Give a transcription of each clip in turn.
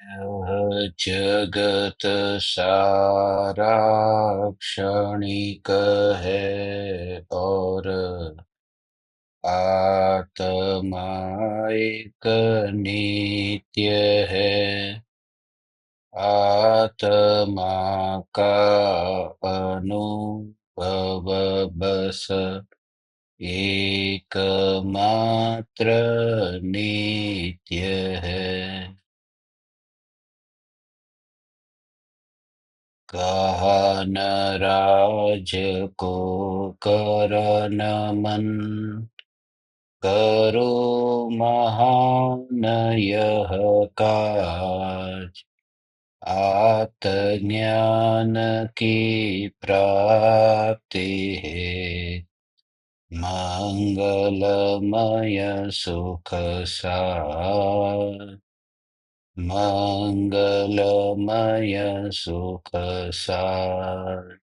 यह जगत सारा क्षणिक है और आत्मा एक नित्य है। आत्मा का अनुभव बस एकमात्र नित्य है। कहा न राज को करन मन, करो महान यह काज। आत्मज्ञान की प्राप्ति है, मंगलमय सुख सार। मंगलमय सुख सार।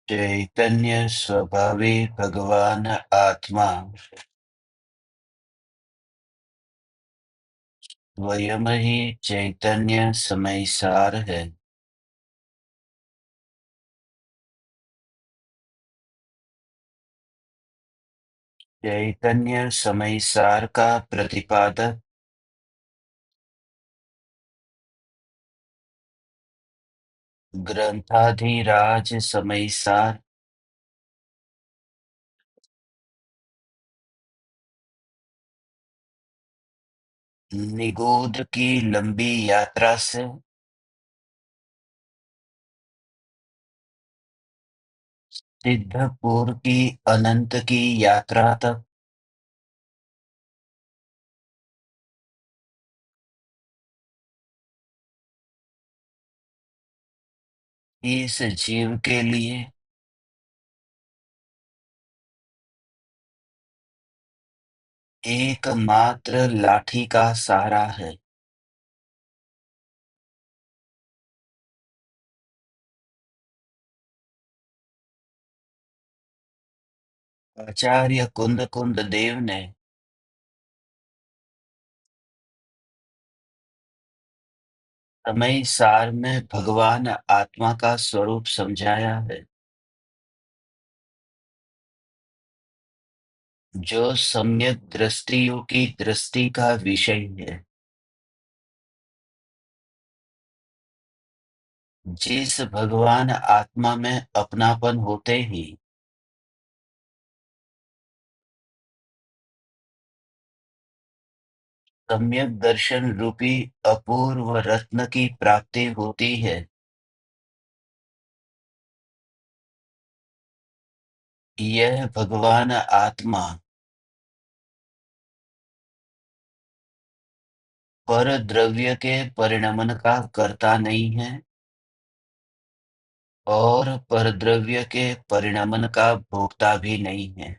चैतन्य स्वभावी भगवान आत्मा स्वयं ही चैतन्य समय सार है। चैतन्य समय सार का प्रतिपादक ग्रंथाधिराज समय सार निगूढ़ की लंबी यात्रा से सिद्धपुर की अनंत की यात्रा तक इस जीव के लिए एकमात्र लाठी का सहारा है। आचार्य कुंद कुंद देव ने समय सार में भगवान आत्मा का स्वरूप समझाया है, जो सम्यक दृष्टियों की दृष्टि का विषय है। जिस भगवान आत्मा में अपनापन होते ही सम्यक दर्शन रूपी अपूर्व रत्न की प्राप्ति होती है, यह भगवान आत्मा पर द्रव्य के परिणमन का कर्ता नहीं है और परद्रव्य के परिणमन का भोक्ता भी नहीं है।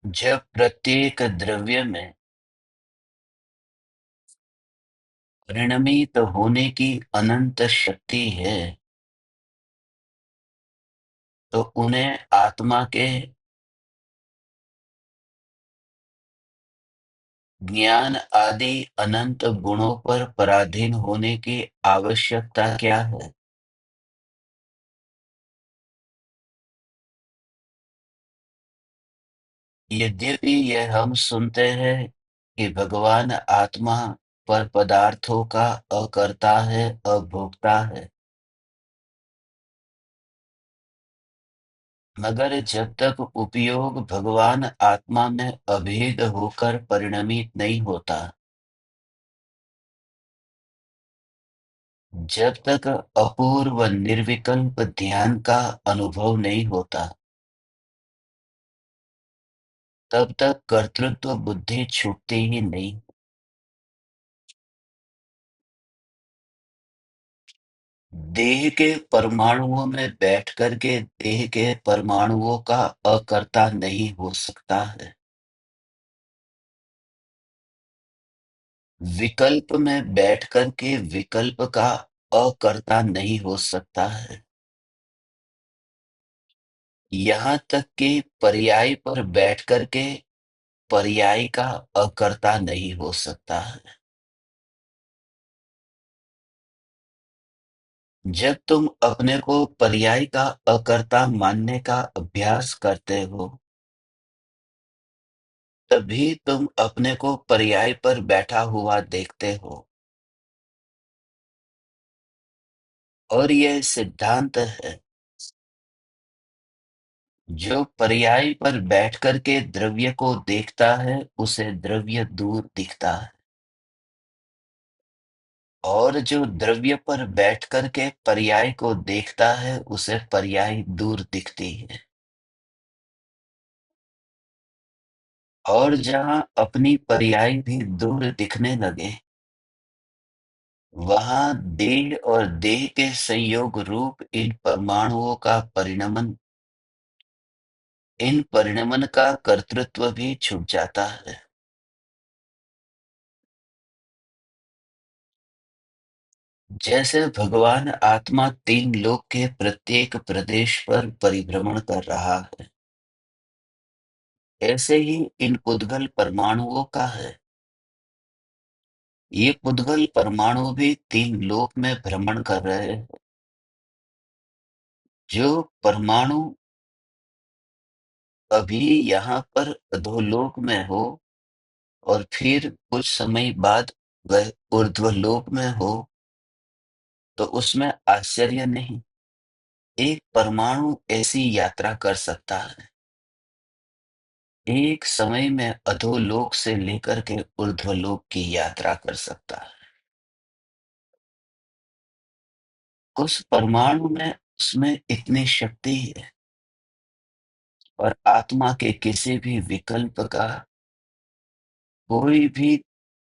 जब प्रत्येक द्रव्य में परिणमित होने की अनंत शक्ति है, तो उन्हें आत्मा के ज्ञान आदि अनंत गुणों पर पराधीन होने की आवश्यकता क्या है? यद्यपि यह हम सुनते हैं कि भगवान आत्मा पर पदार्थों का अकर्ता है, अभोक्ता है, मगर जब तक उपयोग भगवान आत्मा में अभेद होकर परिणमित नहीं होता, जब तक अपूर्व निर्विकल्प ध्यान का अनुभव नहीं होता, तब तक कर्तृत्व बुद्धि छूटती ही नहीं। देह के परमाणुओं में बैठ कर के देह के परमाणुओं का अकर्ता नहीं हो सकता है। विकल्प में बैठ कर के विकल्प का अकर्ता नहीं हो सकता है। यहाँ तक कि पर्याय पर बैठ कर के पर्याय का अकर्ता नहीं हो सकता है। जब तुम अपने को पर्याय का अकर्ता मानने का अभ्यास करते हो, तभी तुम अपने को पर्याय पर बैठा हुआ देखते हो। और यह सिद्धांत है, जो पर्याय पर बैठ कर के द्रव्य को देखता है, उसे द्रव्य दूर दिखता है। और जो द्रव्य पर बैठ कर के पर्याय को देखता है, उसे पर्याय दूर दिखती है। और जहाँ अपनी पर्याय भी दूर दिखने लगे, वहाँ देह और देह के संयोग रूप इन परिणमन का कर्तृत्व भी छूट जाता है। जैसे भगवान आत्मा तीन लोक के प्रत्येक प्रदेश पर परिभ्रमण कर रहा है, ऐसे ही इन पुद्गल परमाणुओं का है। ये पुद्गल परमाणु भी तीन लोक में भ्रमण कर रहे हैं। जो परमाणु अभी यहाँ पर अधोलोक में हो और फिर कुछ समय बाद वह ऊर्ध्वलोक में हो, तो उसमें आश्चर्य नहीं। एक परमाणु ऐसी यात्रा कर सकता है, एक समय में अधोलोक से लेकर के ऊर्ध्वलोक की यात्रा कर सकता है। उस परमाणु में उसमें इतनी शक्ति है, और आत्मा के किसी भी विकल्प का कोई भी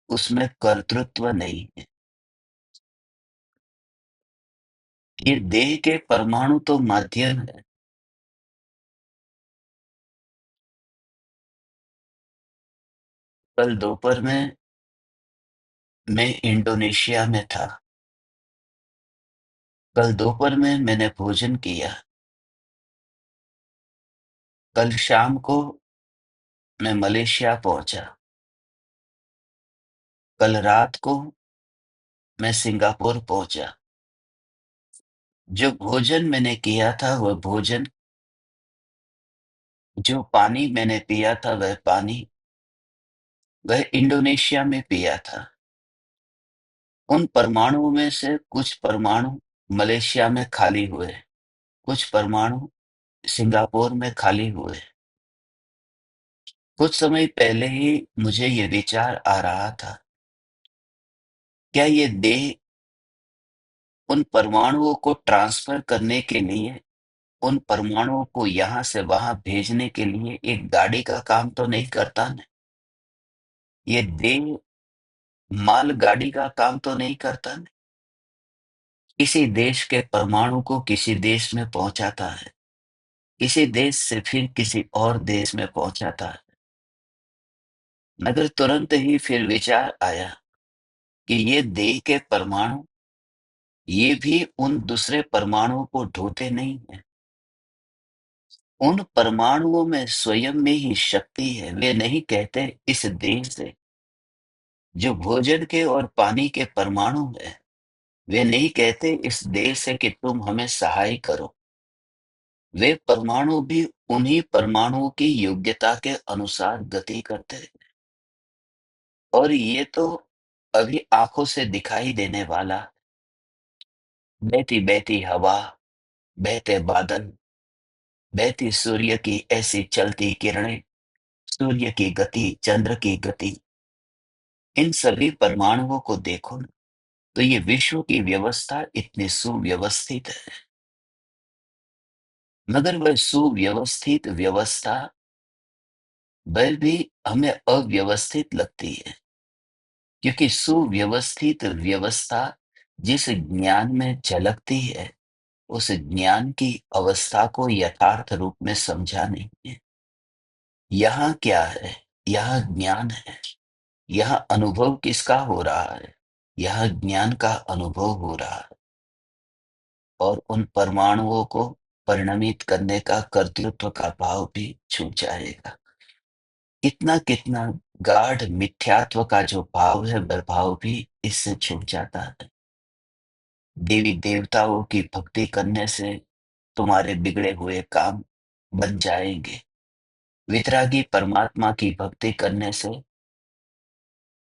उसमें कर्तृत्व नहीं है। ये देह के परमाणु तो माध्यम है। कल दोपहर में मैं इंडोनेशिया में था। कल दोपहर में मैंने भोजन किया। कल शाम को मैं मलेशिया पहुंचा। कल रात को मैं सिंगापुर पहुंचा। जो भोजन मैंने किया था, वह भोजन, जो पानी मैंने पिया था, वह पानी, वह इंडोनेशिया में पिया था। उन परमाणुओं में से कुछ परमाणु मलेशिया में खाली हुए, कुछ परमाणु सिंगापुर में खाली हुए। कुछ समय पहले ही मुझे ये विचार आ रहा था, क्या ये देह उन परमाणुओं को ट्रांसफर करने के लिए, उन परमाणुओं को यहाँ से वहाँ भेजने के लिए एक गाड़ी का काम तो नहीं करता ना? ये देह माल गाड़ी का काम तो नहीं करता ना? किसी देश के परमाणु को किसी देश में पहुंचाता है, किसी देश से फिर किसी और देश में पहुंचाता है। मगर तुरंत ही फिर विचार आया कि ये देह के परमाणु, ये भी उन दूसरे परमाणुओं को ढोते नहीं है। उन परमाणुओं में स्वयं में ही शक्ति है। वे नहीं कहते इस देह से, जो भोजन के और पानी के परमाणु है। वे नहीं कहते इस देह से कि तुम हमें सहाय करो। वे परमाणु भी उन्हीं परमाणुओं की योग्यता के अनुसार गति करते हैं। और ये तो अभी आंखों से दिखाई देने वाला, बहती बहती हवा, बहते बादल, बहती सूर्य की ऐसी चलती किरणें, सूर्य की गति, चंद्र की गति, इन सभी परमाणुओं को देखो ना, तो ये विश्व की व्यवस्था इतनी सुव्यवस्थित है। मगर वह सुव्यवस्थित व्यवस्था वह भी हमें अव्यवस्थित लगती है, क्योंकि सुव्यवस्थित व्यवस्था जिस ज्ञान में झलकती है, उस ज्ञान की अवस्था को यथार्थ रूप में समझा नहीं है। यहाँ क्या है? यहाँ ज्ञान है। यहाँ अनुभव किसका हो रहा है? यहाँ ज्ञान का अनुभव हो रहा है। और उन परमाणुओं को परिणमित करने का कर्तृत्व का भाव भी छूट जाएगा। कितना कितना गाढ़ मिथ्यात्व का जो भाव है, वह भाव भी इससे छूट जाता है। देवी देवताओं की भक्ति करने से तुम्हारे बिगड़े हुए काम बन जाएंगे। वितरागी परमात्मा की भक्ति करने से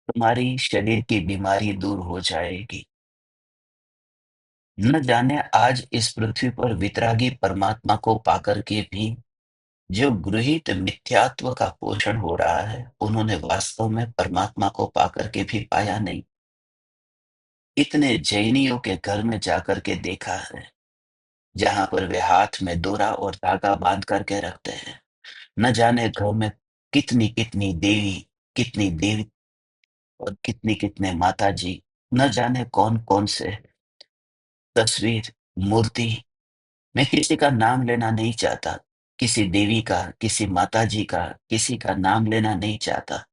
तुम्हारी शरीर की बीमारी दूर हो जाएगी। न जाने आज इस पृथ्वी पर वितरागी परमात्मा को पाकर के भी जो गृहीत मिथ्यात्व का पोषण हो रहा है, उन्होंने वास्तव में परमात्मा को पाकर के भी पाया नहीं। इतने जैनियों के घर में जाकर के देखा है, जहां पर वे हाथ में डोरा और धागा बांध करके रखते हैं। न जाने घर में कितनी कितनी देवी, कितनी देवी और कितनी कितने माता जी, न जाने कौन कौन से तस्वीर, मूर्ति। मैं किसी का नाम लेना नहीं चाहता, किसी देवी का, किसी माता जी का, किसी का नाम लेना नहीं चाहता।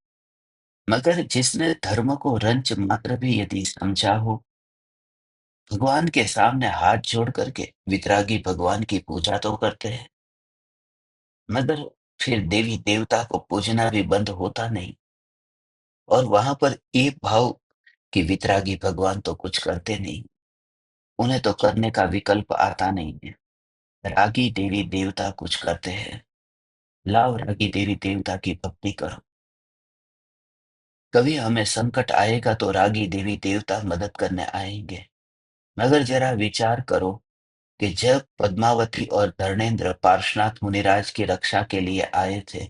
मगर जिसने धर्म को रंच मात्र भी यदि समझा हो, भगवान के सामने हाथ जोड़ करके वितरागी भगवान की पूजा तो करते हैं, मगर फिर देवी देवता को पूजना भी बंद होता नहीं। और वहां पर एक भाव कि वितरागी भगवान तो कुछ करते नहीं, उन्हें तो करने का विकल्प आता नहीं है। रागी देवी देवता कुछ करते हैं। लाओ रागी देवी देवता की भक्ति करो। कभी हमें संकट आएगा तो रागी देवी देवता मदद करने आएंगे। मगर जरा विचार करो कि जब पद्मावती और धर्मेंद्र पार्श्वनाथ मुनिराज की रक्षा के लिए आए थे,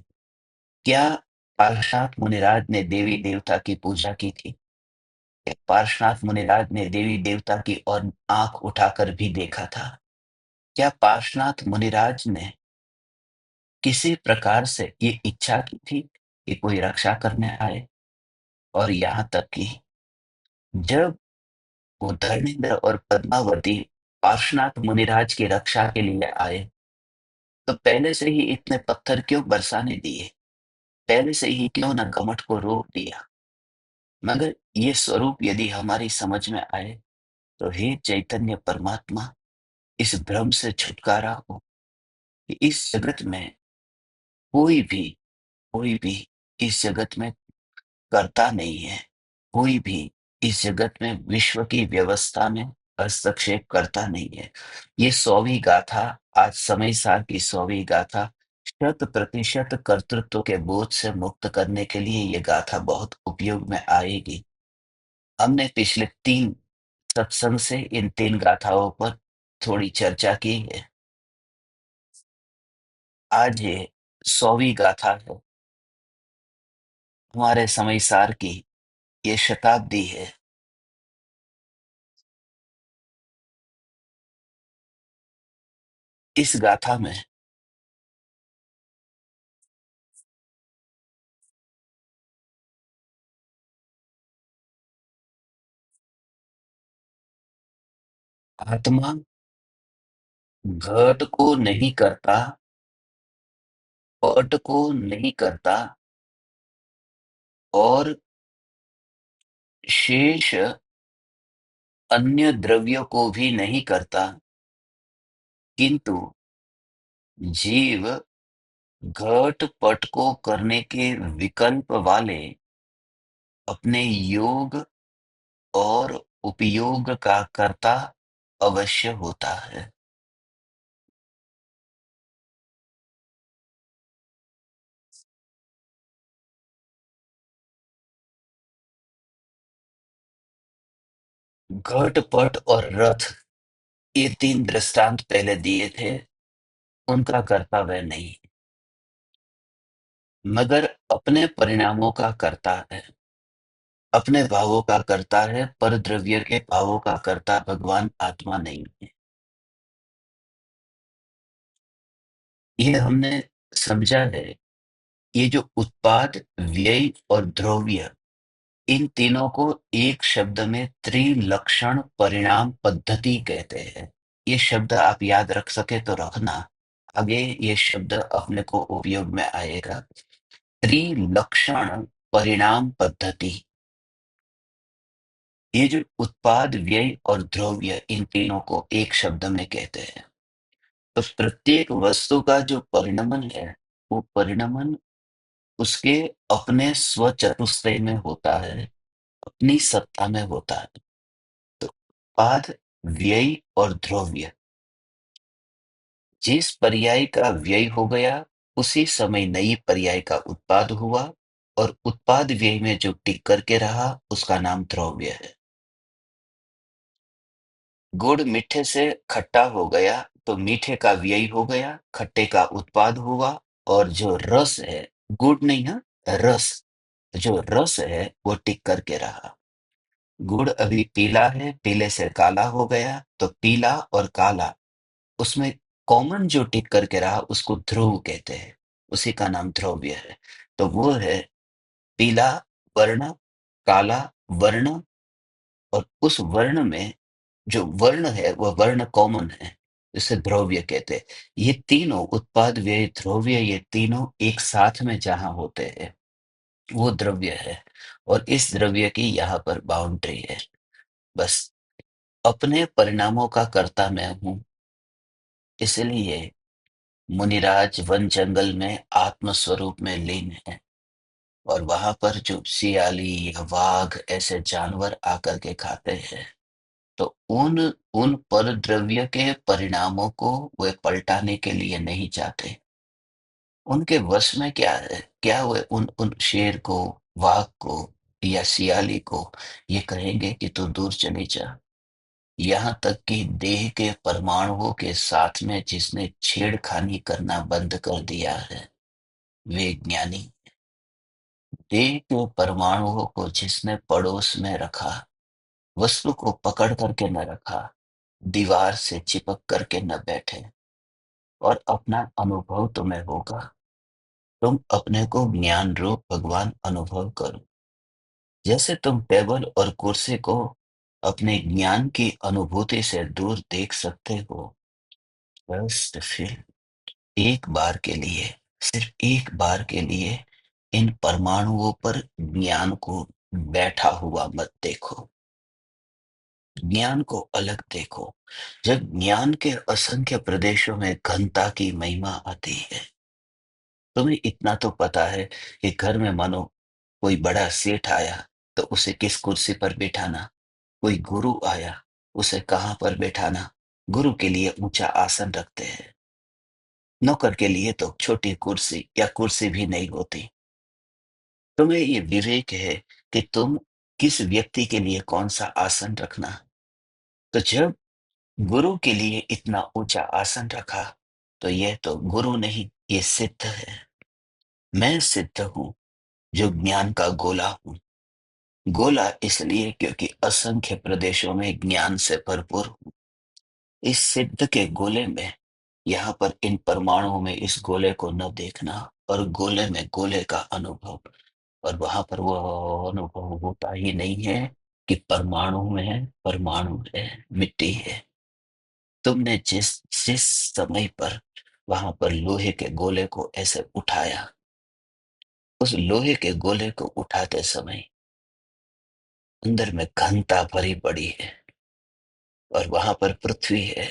क्या पार्श्वनाथ मुनिराज ने देवी देवता की पूजा की थी? क्या पार्श्वनाथ मुनिराज ने देवी देवता की ओर आंख उठाकर भी देखा था? क्या पार्श्वनाथ मुनिराज ने किसी प्रकार से ये इच्छा की थी कि कोई रक्षा करने आए? और यहाँ तक कि जब वो धर्मेंद्र और पद्मावती पार्श्वनाथ मुनिराज की रक्षा के लिए आए, तो पहले से ही इतने पत्थर क्यों बरसाने दिए? पहले से ही क्यों न घमंड को रोक दिया? मगर ये स्वरूप यदि हमारी समझ में आए, तो हे चैतन्य परमात्मा, इस भ्रम से छुटकारा हो कि इस जगत में कोई भी कोई भी इस जगत में करता नहीं है। कोई भी इस जगत में विश्व की व्यवस्था में हस्तक्षेप करता नहीं है। ये 100वीं गाथा, आज समय सार की 100वीं गाथा, शत प्रतिशत कर्तृत्व के बोझ से मुक्त करने के लिए ये गाथा बहुत उपयोग में आएगी। हमने पिछले 3 सत्संग से इन 3 गाथाओं पर थोड़ी चर्चा की है। आज ये 100वीं गाथा है। हमारे समय सार की ये शताब्दी है। इस गाथा में आत्मा घट को नहीं करता, पट को नहीं करता और शेष अन्य द्रव्यों को भी नहीं करता, किंतु जीव घट पट को करने के विकल्प वाले अपने योग और उपयोग का कर्ता अवश्य होता है। घट पट और रथ, ये तीन दृष्टांत पहले दिए थे, उनका कर्ता वह नहीं, मगर अपने परिणामों का कर्ता है, अपने भावों का कर्ता है, पर द्रव्य के भावों का कर्ता भगवान आत्मा नहीं है। ये हमने समझा है। ये जो उत्पाद, व्यय और द्रव्य, इन तीनों को एक शब्द में त्रिलक्षण परिणाम पद्धति कहते हैं। ये शब्द आप याद रख सके तो रखना, आगे ये शब्द अपने को उपयोग में आएगा। त्रिलक्षण परिणाम पद्धति, ये जो उत्पाद, व्यय और द्रव्य, इन तीनों को एक शब्द में कहते हैं। तो प्रत्येक वस्तु का जो परिणमन है, वो परिणमन उसके अपने स्वचतुष्टय में होता है, अपनी सत्ता में होता है। तो उत्पाद, व्यय और द्रव्य, जिस पर्याय का व्यय हो गया उसी समय नई पर्याय का उत्पाद हुआ, और उत्पाद व्यय में जो टिक करके रहा उसका नाम द्रव्य है। गुड़ मीठे से खट्टा हो गया तो मीठे का व्यय हो गया, खट्टे का उत्पाद हुआ, और जो रस है, गुड़ नहीं है, रस, जो रस है वो टिक करके रहा। गुड़ अभी पीला है, पीले से काला हो गया, तो पीला और काला, उसमें कॉमन जो टिक करके रहा उसको ध्रुव कहते हैं, उसी का नाम द्रव्य है। तो वो है पीला वर्ण, काला वर्ण, और उस वर्ण में जो वर्ण है वह वर्ण कॉमन है, इसे द्रव्य कहते हैं। ये तीनों उत्पाद, व्यय, द्रव्य, ये तीनों एक साथ में जहां होते हैं वो द्रव्य है। और इस द्रव्य की यहाँ पर बाउंड्री है, बस। अपने परिणामों का कर्ता मैं हूं, इसलिए मुनिराज वन जंगल में आत्म स्वरूप में लीन है, और वहां पर जो सियाली या वाघ ऐसे जानवर आकर के खाते हैं, तो उन उन पर द्रव्य के परिणामों को वे पलटाने के लिए नहीं चाहते। उनके वश में क्या है, क्या वे उन उन शेर को, वाघ को या सियाली को ये कहेंगे कि तू दूर चली जा? यहाँ तक कि देह के परमाणुओं के साथ में जिसने छेड़खानी करना बंद कर दिया है, वे ज्ञानी। देह के परमाणुओं को जिसने पड़ोस में रखा, वस्तु को पकड़ करके न रखा, दीवार से चिपक करके न बैठे, और अपना अनुभव तुम्हें होगा। तुम अपने को ज्ञान रूप भगवान अनुभव करो। जैसे तुम टेबल और कुर्सी को अपने ज्ञान की अनुभूति से दूर देख सकते हो, बस फिर एक बार के लिए, सिर्फ एक बार के लिए इन परमाणुओं पर ज्ञान को बैठा हुआ मत देखो। ज्ञान को अलग देखो। जब ज्ञान के असंख्य प्रदेशों में घनता की महिमा आती है, तुम्हें इतना तो पता है कि घर में मानो कोई बड़ा सेठ आया तो उसे किस कुर्सी पर बिठाना, कोई गुरु आया उसे कहाँ पर बैठाना। गुरु के लिए ऊंचा आसन रखते हैं, नौकर के लिए तो छोटी कुर्सी या कुर्सी भी नहीं होती। तुम्हें ये विवेक है कि तुम किस व्यक्ति के लिए कौन सा आसन रखना। तो जब गुरु के लिए इतना ऊंचा आसन रखा, तो यह तो गुरु नहीं, ये सिद्ध है। मैं सिद्ध हूं, जो ज्ञान का गोला हूं। गोला इसलिए क्योंकि असंख्य प्रदेशों में ज्ञान से भरपूर हूं। इस सिद्ध के गोले में, यहाँ पर इन परमाणुओं में इस गोले को न देखना, और गोले में गोले का अनुभव, और वहां पर वो अनुभव होता ही नहीं है कि परमाणु में है, परमाणु है, मिट्टी है। तुमने जिस जिस समय पर वहां पर लोहे के गोले को ऐसे उठाया, उस लोहे के गोले को उठाते समय अंदर में घनता भरी पड़ी है, और वहां पर पृथ्वी है,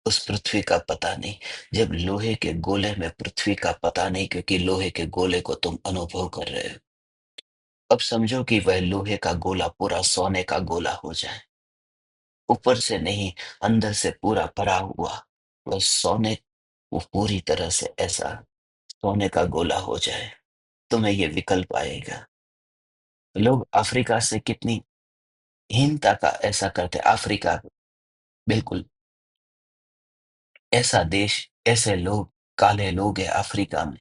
उस पृथ्वी का पता नहीं। जब लोहे के गोले में पृथ्वी का पता नहीं, क्योंकि लोहे के गोले को तुम अनुभव कर रहे हो। अब समझो कि वह लोहे का गोला पूरा सोने का गोला हो जाए, ऊपर से नहीं, अंदर से पूरा भरा हुआ, वह सोने, वो पूरी तरह से ऐसा सोने का गोला हो जाए, तुम्हें ये विकल्प आएगा। लोग अफ्रीका से कितनी हीनता का ऐसा करते, अफ्रीका, बिल्कुल ऐसा देश, ऐसे लोग, काले लोग हैं अफ्रीका में।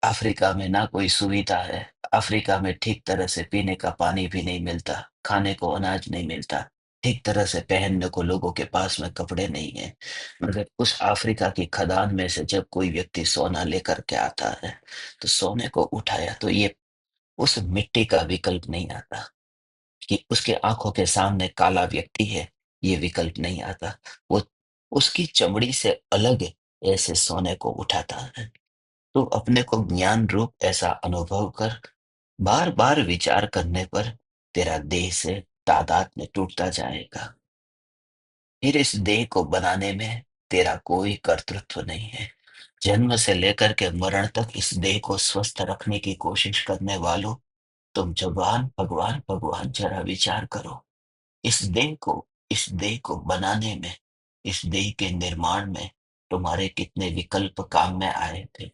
अफ्रीका में ना कोई सुविधा है, अफ्रीका में ठीक तरह से पीने का पानी भी नहीं मिलता, खाने को अनाज नहीं मिलता, ठीक तरह से पहनने को लोगों के पास में कपड़े नहीं है। मगर उस अफ्रीका की खदान में से जब कोई व्यक्ति सोना लेकर के आता है, तो सोने को उठाया तो ये उस मिट्टी का विकल्प नहीं आता कि उसके आंखों के सामने काला व्यक्ति है, ये विकल्प नहीं आता। वो उसकी चमड़ी से अलग ऐसे सोने को उठाता है। तो अपने को ज्ञान रूप ऐसा अनुभव कर, बार बार विचार करने पर तेरा देह से तादाद में टूटता जाएगा। फिर इस देह को बनाने में तेरा कोई कर्तृत्व नहीं है। जन्म से लेकर के मरण तक इस देह को स्वस्थ रखने की कोशिश करने वालों, तुम जवान भगवान भगवान जरा विचार करो। इस देह को बनाने में, इस देह के निर्माण में तुम्हारे कितने विकल्प काम में आए थे।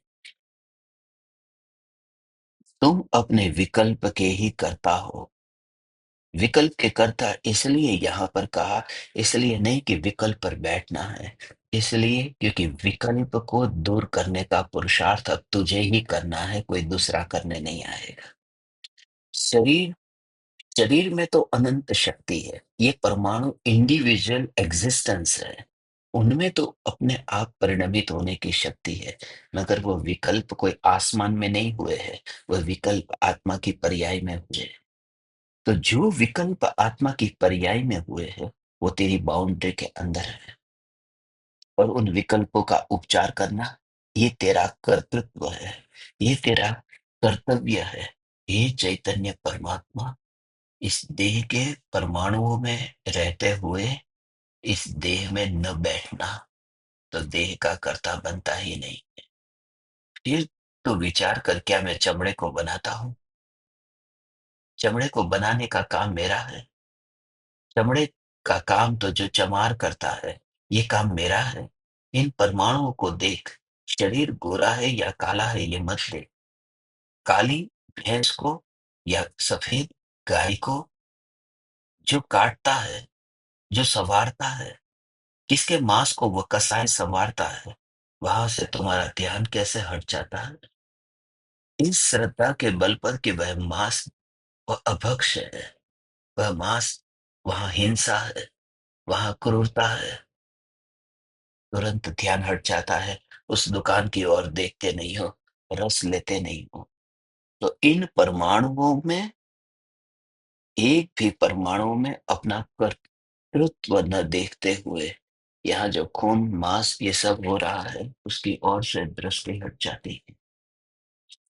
तुम अपने विकल्प के ही कर्ता हो। विकल्प के कर्ता इसलिए यहाँ पर कहा, इसलिए नहीं कि विकल्प पर बैठना है, इसलिए क्योंकि विकल्प को दूर करने का पुरुषार्थ अब तुझे ही करना है, कोई दूसरा करने नहीं आएगा। शरीर शरीर में तो अनंत शक्ति है, ये परमाणु इंडिविजुअल एग्जिस्टेंस है, उनमें तो अपने आप परिणमित होने की शक्ति है। मगर वो विकल्प कोई आसमान में नहीं हुए हैं, वह विकल्प आत्मा की पर्याय में हुए हैं। तो जो विकल्प आत्मा की पर्याय में हुए हैं, वो तेरी बाउंड्री के अंदर है, और उन विकल्पों का उपचार करना, ये तेरा कर्तृत्व है, ये तेरा कर्तव्य है। ये चैतन्य परमात्मा, इस देह के परमाणुओं में रहते हुए इस देह में न बैठना, तो देह का कर्ता बनता ही नहीं। फिर तो विचार कर, क्या मैं चमड़े को बनाता हूँ? चमड़े को बनाने का काम मेरा है। चमड़े का काम तो जो चमार करता है, ये काम मेरा है। इन परमाणुओं को देख, शरीर गोरा है या काला है ये मत देख। काली भैंस को या सफेद गाय को जो काटता है, जो संवारता है, किसके मांस को वो कसाई संवारता है, वहां से तुम्हारा ध्यान कैसे हट जाता है? इस श्रद्धा के बल पर कि वह मांस, वह अभक्ष है, वह मांस, वहां हिंसा है, वहां क्रूरता है, तुरंत ध्यान हट जाता है। उस दुकान की ओर देखते नहीं हो, रस लेते नहीं हो। तो इन परमाणुओं में, एक भी परमाणु में अपना कर्तृत्व न देखते हुए, यहाँ जो खून मांस ये सब हो रहा है, उसकी ओर से दृष्टि हट जाती है।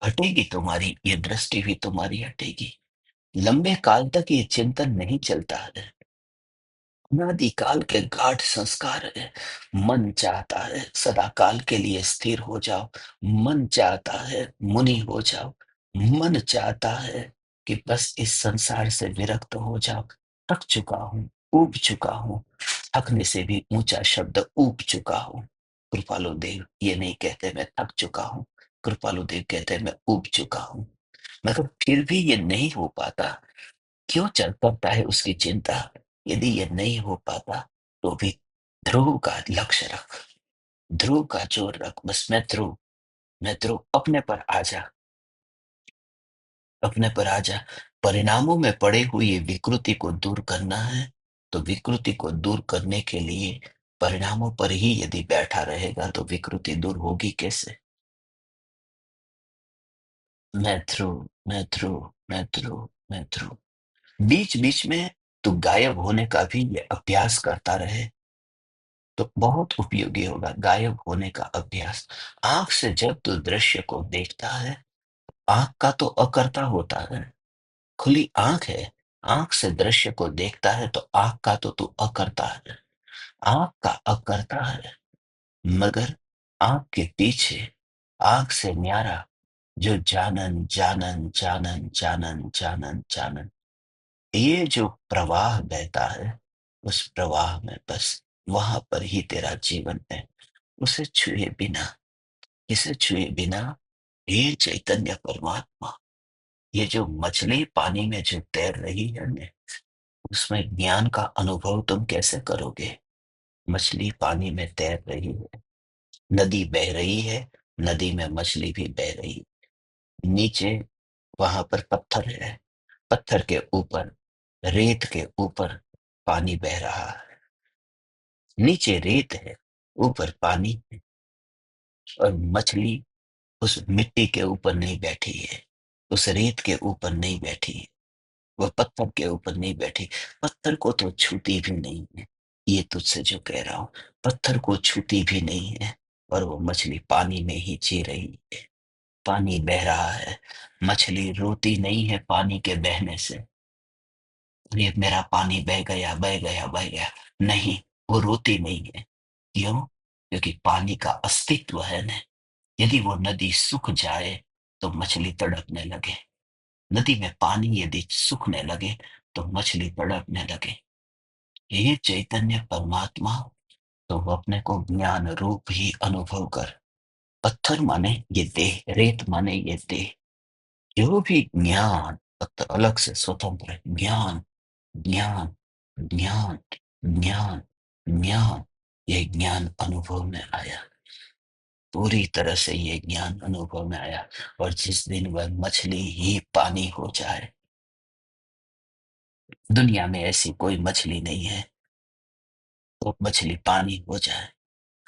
हटेगी तुम्हारी ये दृष्टि भी, तुम्हारी हटेगी। लंबे काल तक ये चिंतन नहीं चलता है। अनादिकाल के गाढ़ संस्कार है। मन चाहता है सदा काल के लिए स्थिर हो जाओ, मन चाहता है मुनि हो जाओ, मन चाहता है कि बस इस संसार से विरक्त हो जाओ। थक चुका हूं, ऊब चुका हूं, थकने से भी ऊंचा शब्द ऊब चुका हूं। कृपालु देव ये नहीं कहते मैं थक चुका हूं, कृपालु देव कहते मैं ऊब चुका हूं। मगर फिर भी ये नहीं हो पाता, क्यों चल पड़ता है उसकी चिंता? यदि ये नहीं हो पाता, तो भी ध्रुव का लक्ष्य रख, ध्रुव का जोर रख, बस मैं ध्रुव, अपने पर आजा, अपने पर आजा। परिणामों में पड़े हुई ये विकृति को दूर करना है, तो विकृति को दूर करने के लिए परिणामों पर ही यदि बैठा रहेगा, तो विकृति दूर होगी कैसे? मैं ध्रुव, मैं ध्रुव। बीच बीच में तू गायब होने का भी ये अभ्यास करता रहे, तो बहुत उपयोगी होगा। गायब होने का अभ्यास, आंख से जब तू दृश्य को देखता है, आंख का तो अकर्ता होता है, खुली आंख है, आंख से दृश्य को देखता है तो आंख का तो तू अकर्ता है। आँख का अकर्ता है, मगर आँख के पीछे, आँख से न्यारा जो जानन, जानन, जानन, जानन, जानन, जानन, ये जो प्रवाह बहता है, उस प्रवाह में बस वहाँ पर ही तेरा जीवन है। उसे छुए बिना, इसे छुए बिना, हे चैतन्य परमात्मा, ये जो मछली पानी में जो तैर रही है न, उसमें ज्ञान का अनुभव तुम कैसे करोगे? मछली पानी में तैर रही है, नदी बह रही है, नदी में मछली भी बह रही है। नीचे वहां पर पत्थर है, पत्थर के ऊपर, रेत के ऊपर पानी बह रहा है। नीचे रेत है, ऊपर पानी है, और मछली उस मिट्टी के ऊपर नहीं बैठी है, उस रेत के ऊपर नहीं बैठी है, वह पत्थर के ऊपर नहीं बैठी, पत्थर को तो छूती भी नहीं है। ये तुझसे जो कह रहा हूं, पत्थर को छूती भी नहीं है, और वो मछली पानी में ही जी रही है। पानी बह रहा है, मछली रोती नहीं है पानी के बहने से, ये मेरा पानी बह गया, बह गया, बह गया। नहीं, वो रोती नहीं है। क्यों? क्योंकि पानी का अस्तित्व है न। यदि वो नदी सूख जाए तो मछली तड़पने लगे। नदी में पानी यदि सूखने लगे तो मछली तड़पने लगे। ये चैतन्य परमात्मा, तो वो अपने को ज्ञान रूप ही अनुभव कर। पत्थर माने ये देह, रेत माने ये देह। जो भी ज्ञान पत्थर अलग से स्वतंत्र है, ज्ञान, ज्ञान, ज्ञान, ज्ञान, ज्ञान, ये ज्ञान अनुभव में आया। पूरी तरह से ये ज्ञान अनुभव में आया। और जिस दिन वह मछली ही पानी हो जाए, दुनिया में ऐसी कोई मछली नहीं है तो मछली पानी हो जाए,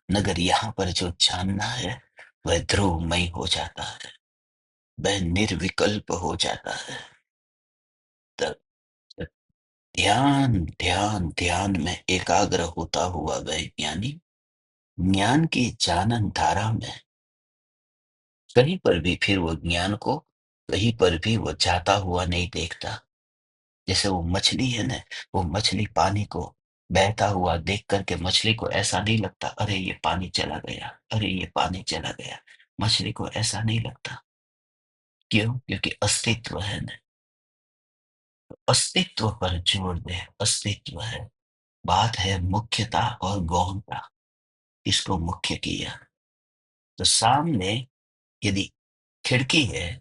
मगर यहाँ पर जो जानना है वह ध्रुवमय हो जाता है, वह निर्विकल्प हो जाता है। तब तब ध्यान, ध्यान, ध्यान में एकाग्र होता हुआ वह ज्ञानी ज्ञान की जानन धारा में कहीं पर भी फिर वो ज्ञान को कहीं पर भी वो जाता हुआ नहीं देखता। जैसे वो मछली है ना, वो मछली पानी को बहता हुआ देख करके मछली को ऐसा नहीं लगता अरे ये पानी चला गया, अरे ये पानी चला गया। मछली को ऐसा नहीं लगता। क्यों? क्योंकि अस्तित्व है ना। अस्तित्व पर जोर दे, अस्तित्व है। बात है मुख्यता और गौणता, इसको मुख्य किया। तो सामने यदि खिड़की है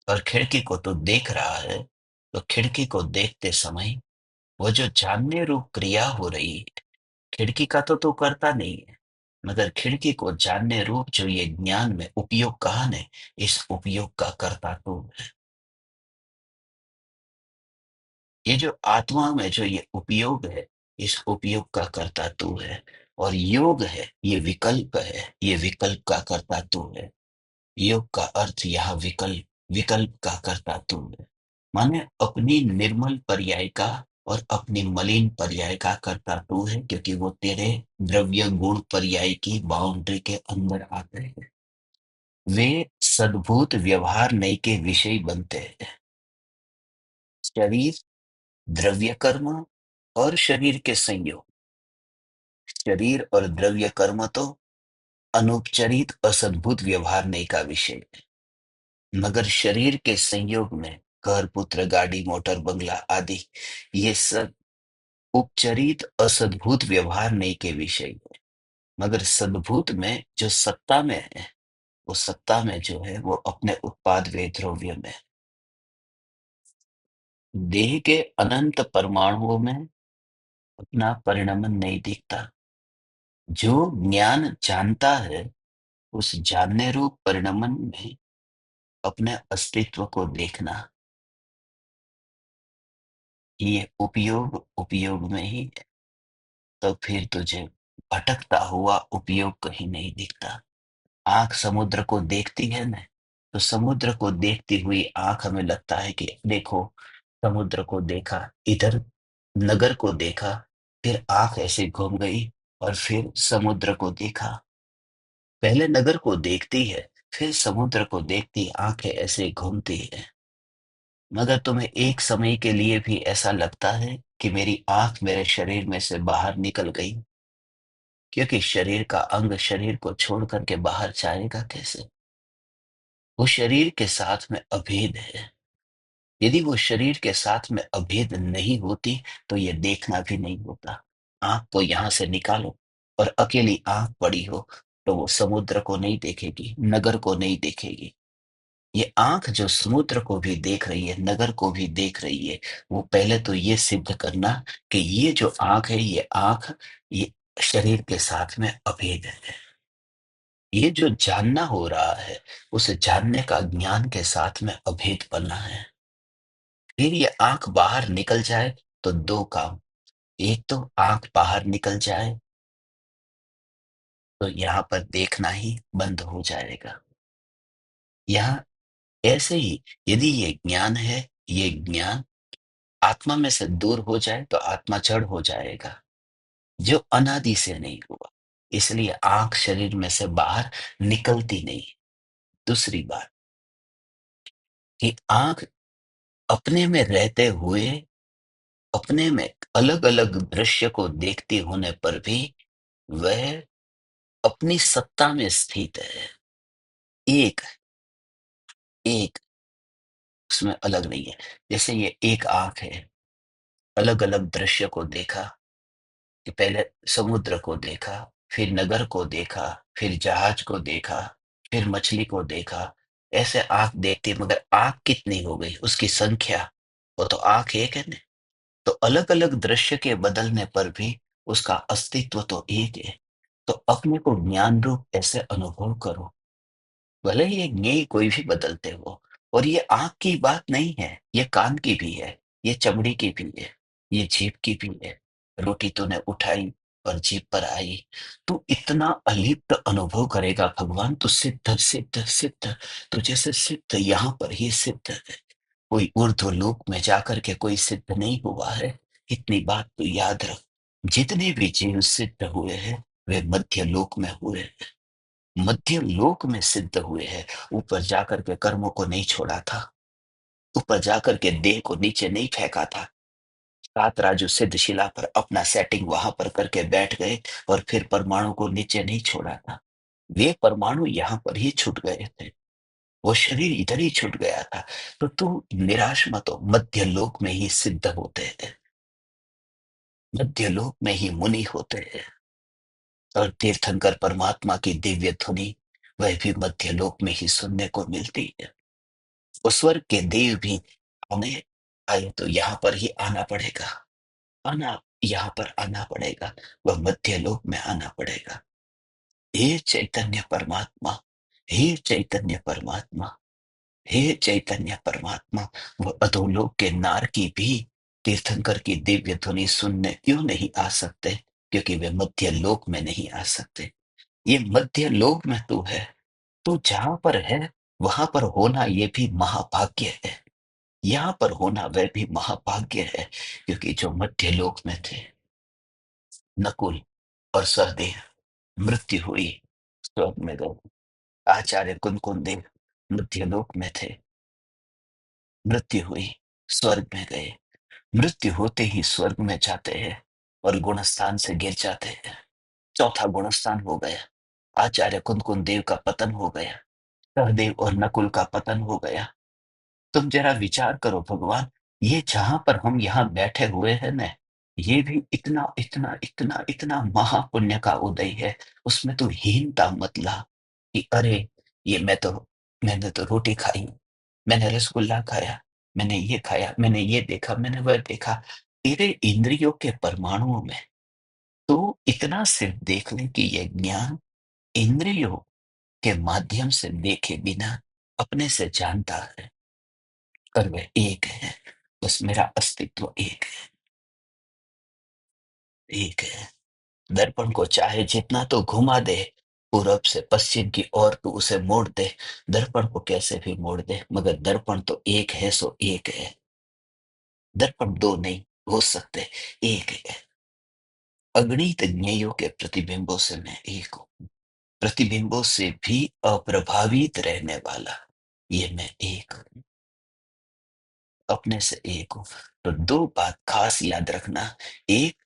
और खिड़की को तो देख रहा है, तो खिड़की को देखते समय वो जो जानने रूप क्रिया हो रही है, खिड़की का तो करता नहीं है, मगर खिड़की को जानने रूप जो ये ज्ञान में उपयोग कहा ने, इस उपयोग का करता तो है। ये जो आत्मा में जो ये उपयोग है, इस उपयोग का करता तू है। और योग है, ये विकल्प है, ये विकल्प का करता तू है। योग का अर्थ यहाँ विकल्प, विकल्प का करता तू है। माने अपनी निर्मल पर्याय का और अपनी मलिन पर्याय का करता तू है, क्योंकि वो तेरे द्रव्य गुण पर्याय की बाउंड्री के अंदर आते हैं। वे सद्भूत व्यवहार नहीं के विषय बनते हैं। शरीर, द्रव्य कर्म और शरीर के संयोग। शरीर और द्रव्य कर्म तो अनुपचरित असद्भुत व्यवहार नहीं का विषय है, मगर शरीर के संयोग में घर, पुत्र, गाड़ी, मोटर, बंगला आदि, ये सब उपचरित असद्भुत व्यवहार नहीं के विषय है। मगर सद्भुत में जो सत्ता में है, वो सत्ता में जो है वो अपने उत्पाद वे द्रव्य में। देह के अनंत परमाणुओं में अपना परिणमन नहीं दिखता। जो ज्ञान जानता है, उस जानने रूप परिणमन में अपने अस्तित्व को देखना, ये उपयोग उपयोग में ही है। तो फिर तुझे भटकता हुआ उपयोग कहीं नहीं दिखता। आंख समुद्र को देखती है ना, तो समुद्र को देखती हुई आंख हमें लगता है कि देखो, समुद्र को देखा, इधर नगर को देखा, फिर आंख ऐसे घूम गई और फिर समुद्र को देखा। पहले नगर को देखती है, फिर समुद्र को देखती, आंखें ऐसे घूमती है। मगर तुम्हें एक समय के लिए भी ऐसा लगता है कि मेरी आंख मेरे शरीर में से बाहर निकल गई? क्योंकि शरीर का अंग शरीर को छोड़ करके बाहर जाएगा कैसे? वो शरीर के साथ में अभेद है। यदि वो शरीर के साथ में अभेद नहीं होती, तो ये देखना भी नहीं होता। आँख को यहाँ से निकालो और अकेली आँख पड़ी हो, तो वो समुद्र को नहीं देखेगी, नगर को नहीं देखेगी। ये आँख जो समुद्र को भी देख रही है, नगर को भी देख रही है, वो पहले तो ये सिद्ध करना कि ये जो आँख है, ये आँख ये शरीर के साथ में अभेद है। ये जो जानना हो रहा है, उस जानने का ज्ञान के साथ में अभेद बना है। फिर ये आँख बाहर निकल जाए तो 2 काम, एक तो आँख बाहर निकल जाए, तो यहाँ पर देखना ही बंद हो जाएगा। यहाँ ऐसे ही यदि ये ज्ञान है, ये ज्ञान आत्मा में से दूर हो जाए तो आत्मा जड़ हो जाएगा, जो अनादि से नहीं हुआ। इसलिए आँख शरीर में से बाहर निकलती नहीं। दूसरी बात कि आँख अपने में रहते हुए, अपने में अलग-अलग दृश्य को देखती होने पर भी वह अपनी सत्ता में स्थित है। एक एक उसमें अलग नहीं है। जैसे ये एक आँख है, अलग-अलग दृश्य को देखा कि पहले समुद्र को देखा, फिर नगर को देखा, फिर जहाज को देखा, फिर मछली को देखा। ऐसे आँख देखती मगर आँख कितनी हो गई? उसकी संख्या, वो तो आँख एक है ना। तो अलग-अलग दृश्य के बदलने पर भी उसका अस्तित्व तो एक है। तो अपने को ज्ञान रूप ऐसे अनुभव करो। भले ही ये ज्ञेय कोई भी बदलते हो, और ये आँख की बात नहीं है, ये कान की भी है, ये चमड़ी की भी है, ये जीभ की भी है। रोटी तूने उठाई और जीभ पर आई, तू इतना अलिप्त अनुभव करेगा भगवान, तू सिद्ध सिद्ध सिद्ध, तो जैसे सिद्ध यहाँ पर ही सिद्ध है। कोई ऊर्ध्व लोक में जाकर के कोई सिद्ध नहीं हुआ है। इतनी बात तो याद रख। जितने भी जीव सिद्ध हुए हैं, वे मध्य लोक में हुए हैं, मध्य लोक में सिद्ध हुए हैं। ऊपर जाकर के कर्मों को नहीं छोड़ा था, ऊपर जाकर के देह को नीचे नहीं फेंका था। सात राजू सिद्ध शिला पर अपना सेटिंग वहां पर करके बैठ गए और फिर परमाणु को नीचे नहीं छोड़ा था। वे परमाणु यहाँ पर ही छूट गए थे, वो शरीर इधर ही छूट गया था। तो तू निराश मत हो, मध्य लोक में ही सिद्ध होते हैं, मध्य लोक में ही मुनि होते हैं। और तीर्थंकर परमात्मा की दिव्य ध्वनि वह भी मध्य लोक में ही सुनने को मिलती है। वो स्वर्ग के देव भी हमें आए तो यहाँ पर ही आना पड़ेगा, आना यहाँ पर आना पड़ेगा, वह मध्य लोक में आना पड़ेगा। हे चैतन्य परमात्मा, हे चैतन्य परमात्मा, हे चैतन्य परमात्मा। वह अधोलोक के नार की भी तीर्थंकर की दिव्य ध्वनि सुनने क्यों नहीं आ सकते? क्योंकि वे मध्य लोक में नहीं आ सकते। ये मध्य लोक में तू है, तू जहां पर है वहां पर होना ये भी महाभाग्य है। यहाँ पर होना वह भी महाभाग्य है, क्योंकि जो मध्य लोक में थे, नकुल और सहदेव, मृत्यु हुई, स्वर्ग में गए। आचार्य कुंकुन देव मध्य लोक में थे, मृत्यु हुई, स्वर्ग में गए। मृत्यु होते ही स्वर्ग में जाते हैं और गुणस्थान से गिर जाते हैं। चौथा गुणस्थान हो गया। आचार्य कुंकुन देव का पतन हो गया, सहदेव और नकुल का पतन हो गया। तुम जरा विचार करो भगवान, ये जहां पर हम यहाँ बैठे हुए हैं ना, ये भी इतना इतना इतना इतना महापुण्य का उदय है। उसमें तो हीनता मत ला कि अरे ये मैंने तो रोटी खाई, मैंने रसगुल्ला खाया, मैंने ये खाया, मैंने ये देखा, मैंने वह देखा। तेरे इंद्रियों के परमाणुओं में तो इतना सिर्फ देख ले कि ये ज्ञान इंद्रियों के माध्यम से देखे बिना अपने से जानता है, और वह एक है। बस मेरा अस्तित्व एक है। दर्पण को चाहे जितना तो घुमा दे, पूरब से पश्चिम की ओर तो उसे मोड़ दे, दर्पण को कैसे भी मोड़ दे, मगर दर्पण तो एक है सो एक है। दर्पण दो नहीं हो सकते, एक है। अगणित ज्ञेयों के प्रतिबिंबों से मैं एक हूँ, प्रतिबिंबों से भी अप्रभावित रहने वाला ये मैं एक हूँ, अपने से एक हूँ। तो दो बात खास याद रखना। एक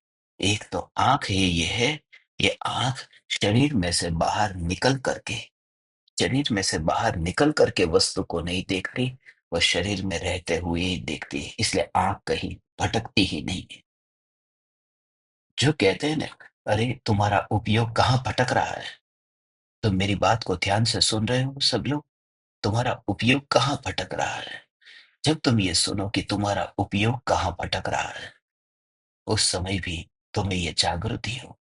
एक तो आंख है, ये है ये आँख शरीर में से बाहर निकल करके वस्तु को नहीं देखती, वो शरीर में रहते हुए ही देखती है, इसलिए आँख कहीं भटकती ही नहीं है। जो कहते हैं ना, अरे तुम्हारा उपयोग कहाँ भटक रहा है? तो मेरी बात को ध्यान से सुन रहे हो सब लोग? तुम्हारा उपयोग कहाँ भटक रहा है? जब तुम ये सुनो कि तुम्हारा उपयोग कहाँ भटक रहा है, उस समय भी तुम्हें ये जागृति हो।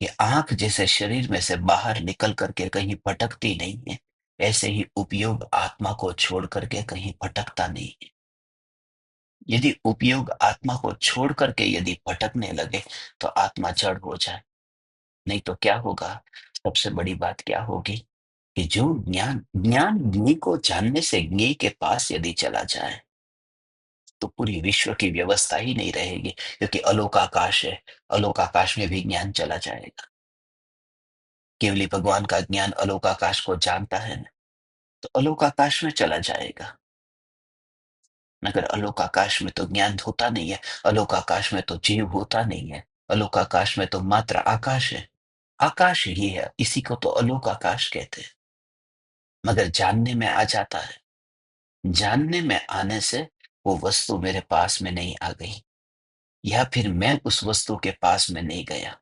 ये आँख जैसे शरीर में से बाहर निकल करके कहीं भटकती नहीं है, ऐसे ही उपयोग आत्मा को छोड़ करके कहीं भटकता नहीं है। यदि उपयोग आत्मा को छोड़ करके यदि भटकने लगे, तो आत्मा जड़ हो जाए। नहीं तो क्या होगा? सबसे बड़ी बात क्या होगी कि जो ज्ञान ज्ञ को जानने से ज्ञ के पास यदि चला जाए, तो पूरी विश्व की व्यवस्था ही नहीं रहेगी, क्योंकि अलोकाकाश है। अलोकाकाश में भी ज्ञान चला जाएगा। केवली भगवान का ज्ञान अलोकाकाश को जानता है ना, तो अलोकाकाश में चला जाएगा। मगर अलोकाकाश में तो ज्ञान होता नहीं है, अलोकाकाश में तो जीव होता नहीं है, अलोकाकाश में तो मात्र आकाश है। आकाश ही है, इसी को तो अलोकाकाश कहते हैं। मगर जानने में आ जाता है। जानने में आने से वो वस्तु मेरे पास में नहीं आ गई, या फिर मैं उस वस्तु के पास में नहीं गया।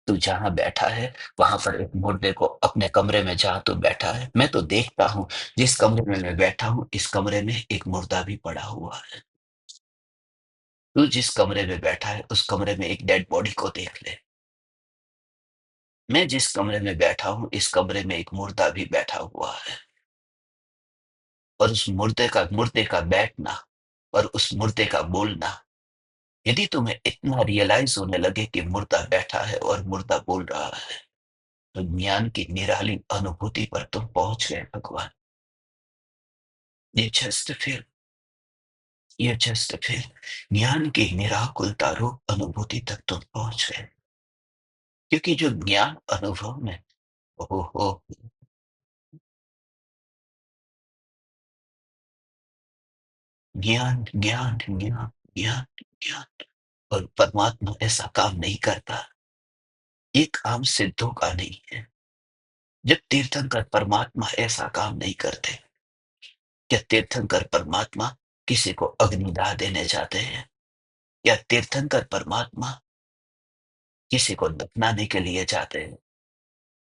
तू जहाँ बैठा है, वहां पर एक मुर्दे को अपने कमरे में जहाँ तू बैठा है, मैं तो देखता हूँ, जिस कमरे में मैं बैठा हूँ, इस कमरे में एक मुर्दा भी पड़ा हुआ है। तू जिस कमरे में बैठा है, उस कमरे में एक डेड बॉडी को देख ले। मैं जिस कमरे में बैठा हूँ, इस कमरे में एक मुर्दा भी बैठा हुआ है। और उस मुर्दे का बैठना और उस मुर्दे का बोलना, यदि तुम्हें इतना रियलाइज होने लगे कि मुर्दा बैठा है और मुर्दा बोल रहा है, तो ज्ञान की निराली अनुभूति पर तुम पहुंच गए भगवान। ये जस्ट फिर ये जस्ट फिर ज्ञान की निराकुलता रूप अनुभूति तक तुम पहुंच गए। क्योंकि जो ज्ञान अनुभव में, ओहो, ज्ञान ज्ञान ज्ञान ज्ञान ज्ञान, और परमात्मा ऐसा काम नहीं करता। ये काम सिद्धों का नहीं है। जब तीर्थंकर परमात्मा ऐसा काम नहीं करते, क्या तीर्थंकर परमात्मा किसी को अग्निदाह देने जाते हैं? क्या तीर्थंकर परमात्मा किसी को दफनाने के लिए जाते हैं?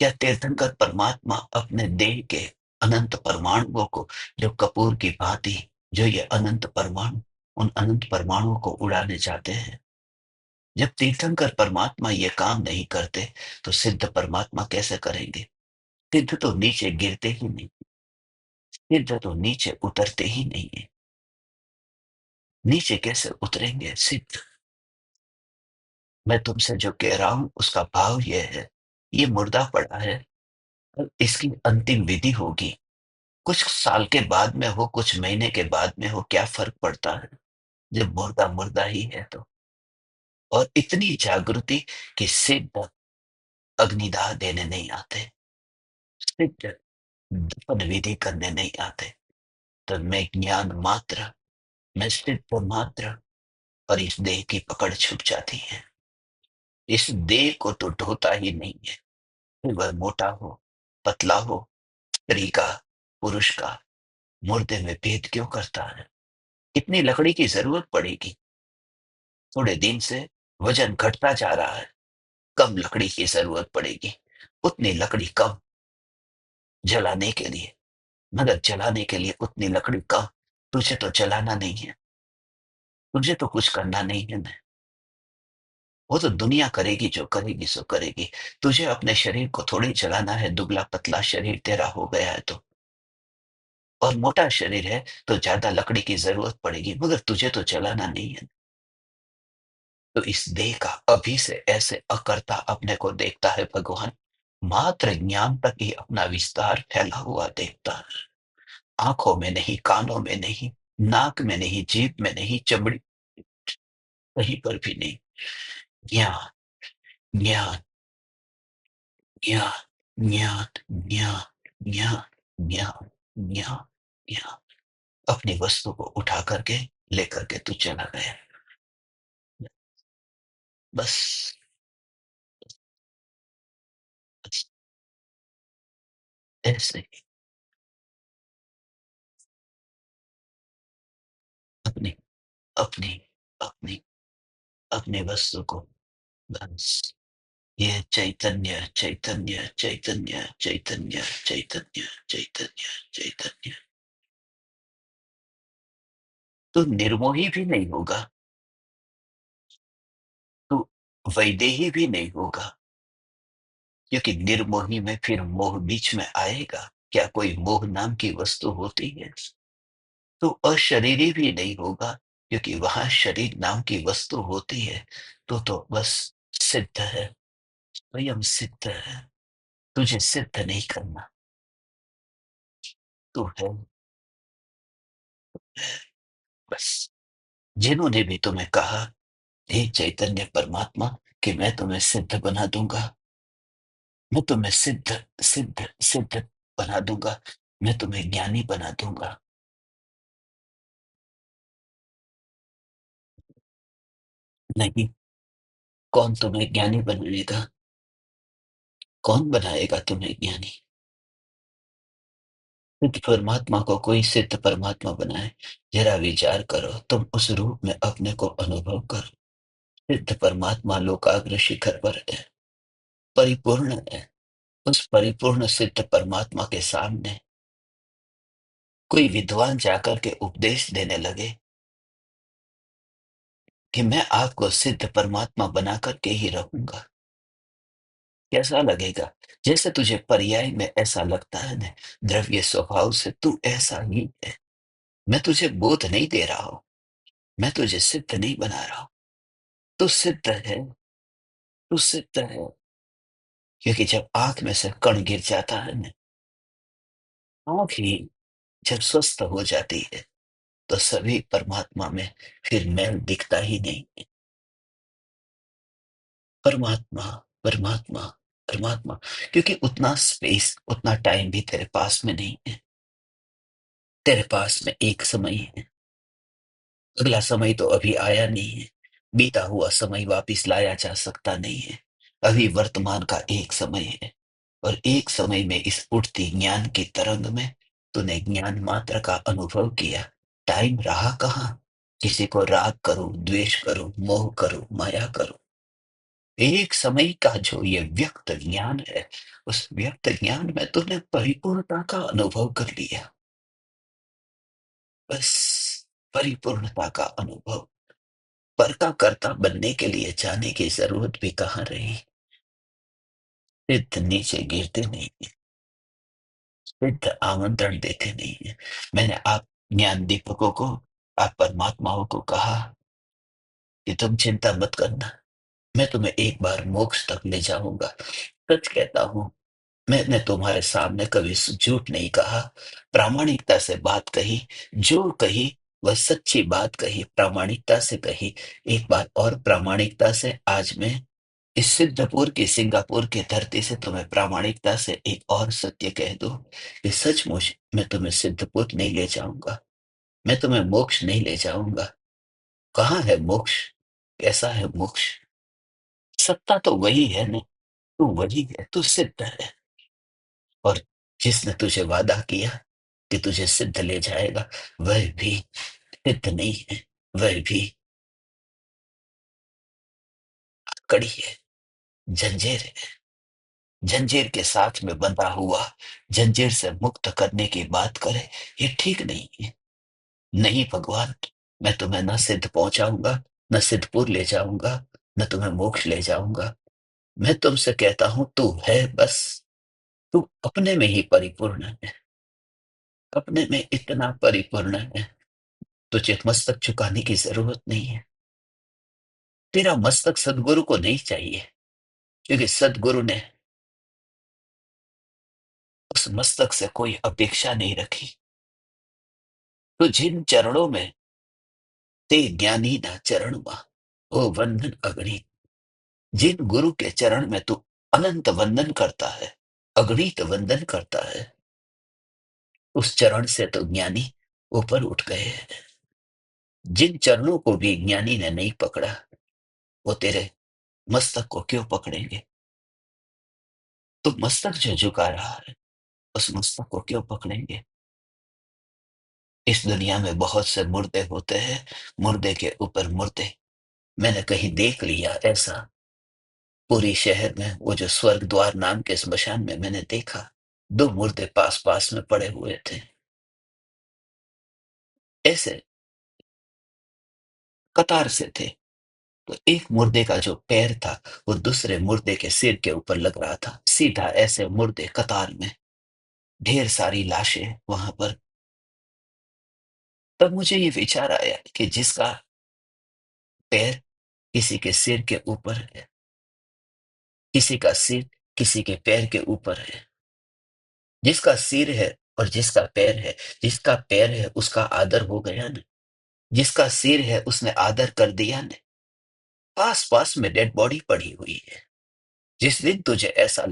क्या तीर्थंकर परमात्मा अपने देह के अनंत परमाणुओं को, जो कपूर की भांति, जो ये अनंत परमाणु, उन अनंत परमाणुओं को उड़ाने जाते हैं? जब तीर्थंकर परमात्मा ये काम नहीं करते, तो सिद्ध परमात्मा कैसे करेंगे? सिद्ध तो नीचे गिरते ही नहीं, सिद्ध तो नीचे उतरते ही नहीं है। नीचे कैसे उतरेंगे सिद्ध? मैं तुमसे जो कह रहा हूं, उसका भाव यह है, ये मुर्दा पड़ा है और इसकी अंतिम विधि होगी। कुछ साल के बाद में हो, कुछ महीने के बाद में हो, क्या फर्क पड़ता है, जब मुर्दा मुर्दा ही है तो। और इतनी जागृति कि सिद्ध अग्निदाह देने नहीं आते, सिद्ध दफन विधि करने नहीं आते। तो मैं सिद्ध मात्र, और इस देह की पकड़ छूट जाती है। इस देह को तो ढोता ही नहीं है, फिर वह मोटा हो, पतला हो, स्त्री का, पुरुष का, मुर्दे में भेद क्यों करता है? कितनी लकड़ी की जरूरत पड़ेगी? थोड़े दिन से वजन घटता जा रहा है, कम लकड़ी की जरूरत पड़ेगी। उतनी लकड़ी कम जलाने के लिए, मगर जलाने के लिए उतनी लकड़ी कम। तुझे तो जलाना नहीं है, तुझे तो कुछ करना नहीं है ना। वो तो दुनिया करेगी, जो करेगी सो करेगी। तुझे अपने शरीर को थोड़ी जलाना है, दुबला पतला शरीर तेरा हो गया है तो। और मोटा शरीर है तो ज्यादा लकड़ी की जरूरत पड़ेगी, मगर तुझे तो जलाना नहीं है। तो इस देह का अभी से ऐसे अकर्ता अपने को देखता है भगवान। मात्र ज्ञान तक ही अपना विस्तार फैला हुआ देखता है। आंखों में नहीं, कानों में नहीं, नाक में नहीं, जीभ में नहीं, चमड़ी, कहीं पर भी नहीं। ज्ञान ज्ञान ज्ञान ज्ञान ज्ञान ज्ञान ज्ञान ज्ञान ज्ञान, अपनी वस्तु को उठा करके लेकर के तू चला गया। बस ऐसे ही अपनी अपनी अपनी अपनी वस्तु को बस ये चैतन्य चैतन्य चैतन्य चैतन्य चैतन्य चैतन्य चैतन्य, तो निर्मोही भी नहीं होगा, तो वैदेही भी नहीं होगा, क्योंकि निर्मोही में फिर मोह बीच में आएगा। क्या कोई मोह नाम की वस्तु होती है? तो अशरीरी भी नहीं होगा, क्योंकि वहां शरीर नाम की वस्तु होती है। तो बस सिद्ध है, स्वयं सिद्ध है। तुझे सिद्ध नहीं करना, तू है बस। जिन्होंने भी तुम्हें कहा, हे चैतन्य परमात्मा, कि मैं तुम्हें सिद्ध बना दूंगा, मैं तुम्हें सिद्ध सिद्ध सिद्ध बना दूंगा, मैं तुम्हें ज्ञानी बना दूंगा, नहीं। कौन तुम्हें ज्ञानी बनाएगा? कौन बनाएगा तुम्हें ज्ञानी? सिद्ध परमात्मा को कोई सिद्ध परमात्मा बनाए? जरा विचार करो, तुम उस रूप में अपने को अनुभव करो। सिद्ध परमात्मा लोकाग्र शिखर पर है, परिपूर्ण है। उस परिपूर्ण सिद्ध परमात्मा के सामने कोई विद्वान जाकर के उपदेश देने लगे कि मैं आपको सिद्ध परमात्मा बना करके ही रहूंगा, कैसा लगेगा? जैसे तुझे पर्याय में ऐसा लगता है ना, द्रव्य स्वभाव से तू ऐसा ही है। मैं तुझे बोध नहीं दे रहा हूं, मैं तुझे सिद्ध नहीं बना रहा हूं। तू सिद्ध है, तू सिद्ध है। क्योंकि जब आंख में से कण गिर जाता है ना, आंख ही जब स्वस्थ हो जाती है, तो सभी परमात्मा में फिर मैल दिखता ही नहीं है। परमात्मा, परमात्मा, परमात्मा। क्योंकि उतना स्पेस, उतना टाइम भी तेरे पास में नहीं है। तेरे पास में एक समय है, अगला समय तो अभी आया नहीं है। बीता हुआ समय वापिस लाया जा सकता नहीं है। अभी वर्तमान का एक समय है, और एक समय में इस उठती ज्ञान की तरंग में तूने ज्ञान मात्र का अनुभव किया। टाइम रहा कहाँ? किसी को राग करूं, द्वेष करूं, मोह करूं, माया करूं। एक समय का जो ये व्यक्त ज्ञान है, उस व्यक्त ज्ञान में तूने परिपूर्णता का अनुभव कर लिया। बस परिपूर्णता का अनुभव। पर का कर्ता बनने के लिए जाने की जरूरत भी कहाँ रही। सिद्ध नीचे गिरते नहीं है, सिद्ध आमंत्रण देते नहीं है। मैंने आप ज्ञान दीपकों को, आप परमात्माओं को कहा कि तुम चिंता मत करना, मैं तुम्हें एक बार मोक्ष तक ले जाऊंगा। सच कहता हूं, मैंने तुम्हारे सामने कभी झूठ नहीं कहा, प्रामाणिकता से बात कही। जो कही वह सच्ची बात कही, प्रामाणिकता से कही। एक बार और प्रामाणिकता से आज मैं इस सिद्धपुर की, सिंगापुर की धरती से तुम्हें प्रामाणिकता से एक और सत्य कह दूं कि सचमुच मैं तुम्हें सिद्धपुर नहीं ले जाऊंगा, मैं तुम्हें मोक्ष नहीं ले जाऊंगा। कहाँ है मोक्ष? कैसा है मोक्ष? सत्ता तो वही है ना, तू वही है, तू सिद्ध है। और जिसने तुझे वादा किया कि तुझे सिद्ध ले जाएगा, वह भी सिद्ध नहीं है। वह भी कड़ी है, जंजीर है। जंजीर के साथ में बंधा हुआ, जंजीर से मुक्त करने की बात करे, ये ठीक नहीं है। नहीं भगवान, मैं तुम्हें न सिद्ध पहुंचाऊंगा, न सिद्धपुर ले जाऊंगा, न तुम्हें मोक्ष ले जाऊंगा। मैं तुमसे कहता हूं, तू है बस। तू अपने में ही परिपूर्ण है, अपने में इतना परिपूर्ण है, तुझे मस्तक झुकाने की जरूरत नहीं है। तेरा मस्तक सदगुरु को नहीं चाहिए, क्योंकि सदगुरु ने उस मस्तक से कोई अपेक्षा नहीं रखी। तो जिन चरणों में ते ज्ञानी ना चरण मा, ओ वंदन अगणित। जिन गुरु के चरण में तू अनंत वंदन करता है, अगणित वंदन करता है, उस चरण से तो ज्ञानी ऊपर उठ गए हैं। जिन चरणों को भी ज्ञानी ने नहीं पकड़ा, वो तेरे मस्तक को क्यों पकड़ेंगे? तो मस्तक जो झुका रहा है, उस मस्तक को क्यों पकड़ेंगे? इस दुनिया में बहुत से मुर्दे होते हैं, मुर्दे के ऊपर मुर्दे। मैंने कहीं देख लिया ऐसा, पूरी शहर में, वो जो स्वर्ग द्वार नाम के स्मशान में मैंने देखा, 2 मुर्दे पास-पास में पड़े हुए थे। ऐसे कतार से थे। तो एक मुर्दे का जो पैर था, वो दूसरे मुर्दे के सिर के ऊपर लग रहा था। सीधा ऐसे मुर्दे कतार में, ढेर सारी लाशें वहां पर। तब मुझे ये विचार आया कि जिसका पैर किसी के सिर के ऊपर है, किसी का सिर किसी के पैर के ऊपर है, जिसका सिर है और जिसका पैर है, जिसका पैर है उसका आदर हो गया न, जिसका सिर है उसने आदर कर दिया न। पास पास में डेड बॉडी पड़ी हुई है। जिस दिन तुझे ऐसा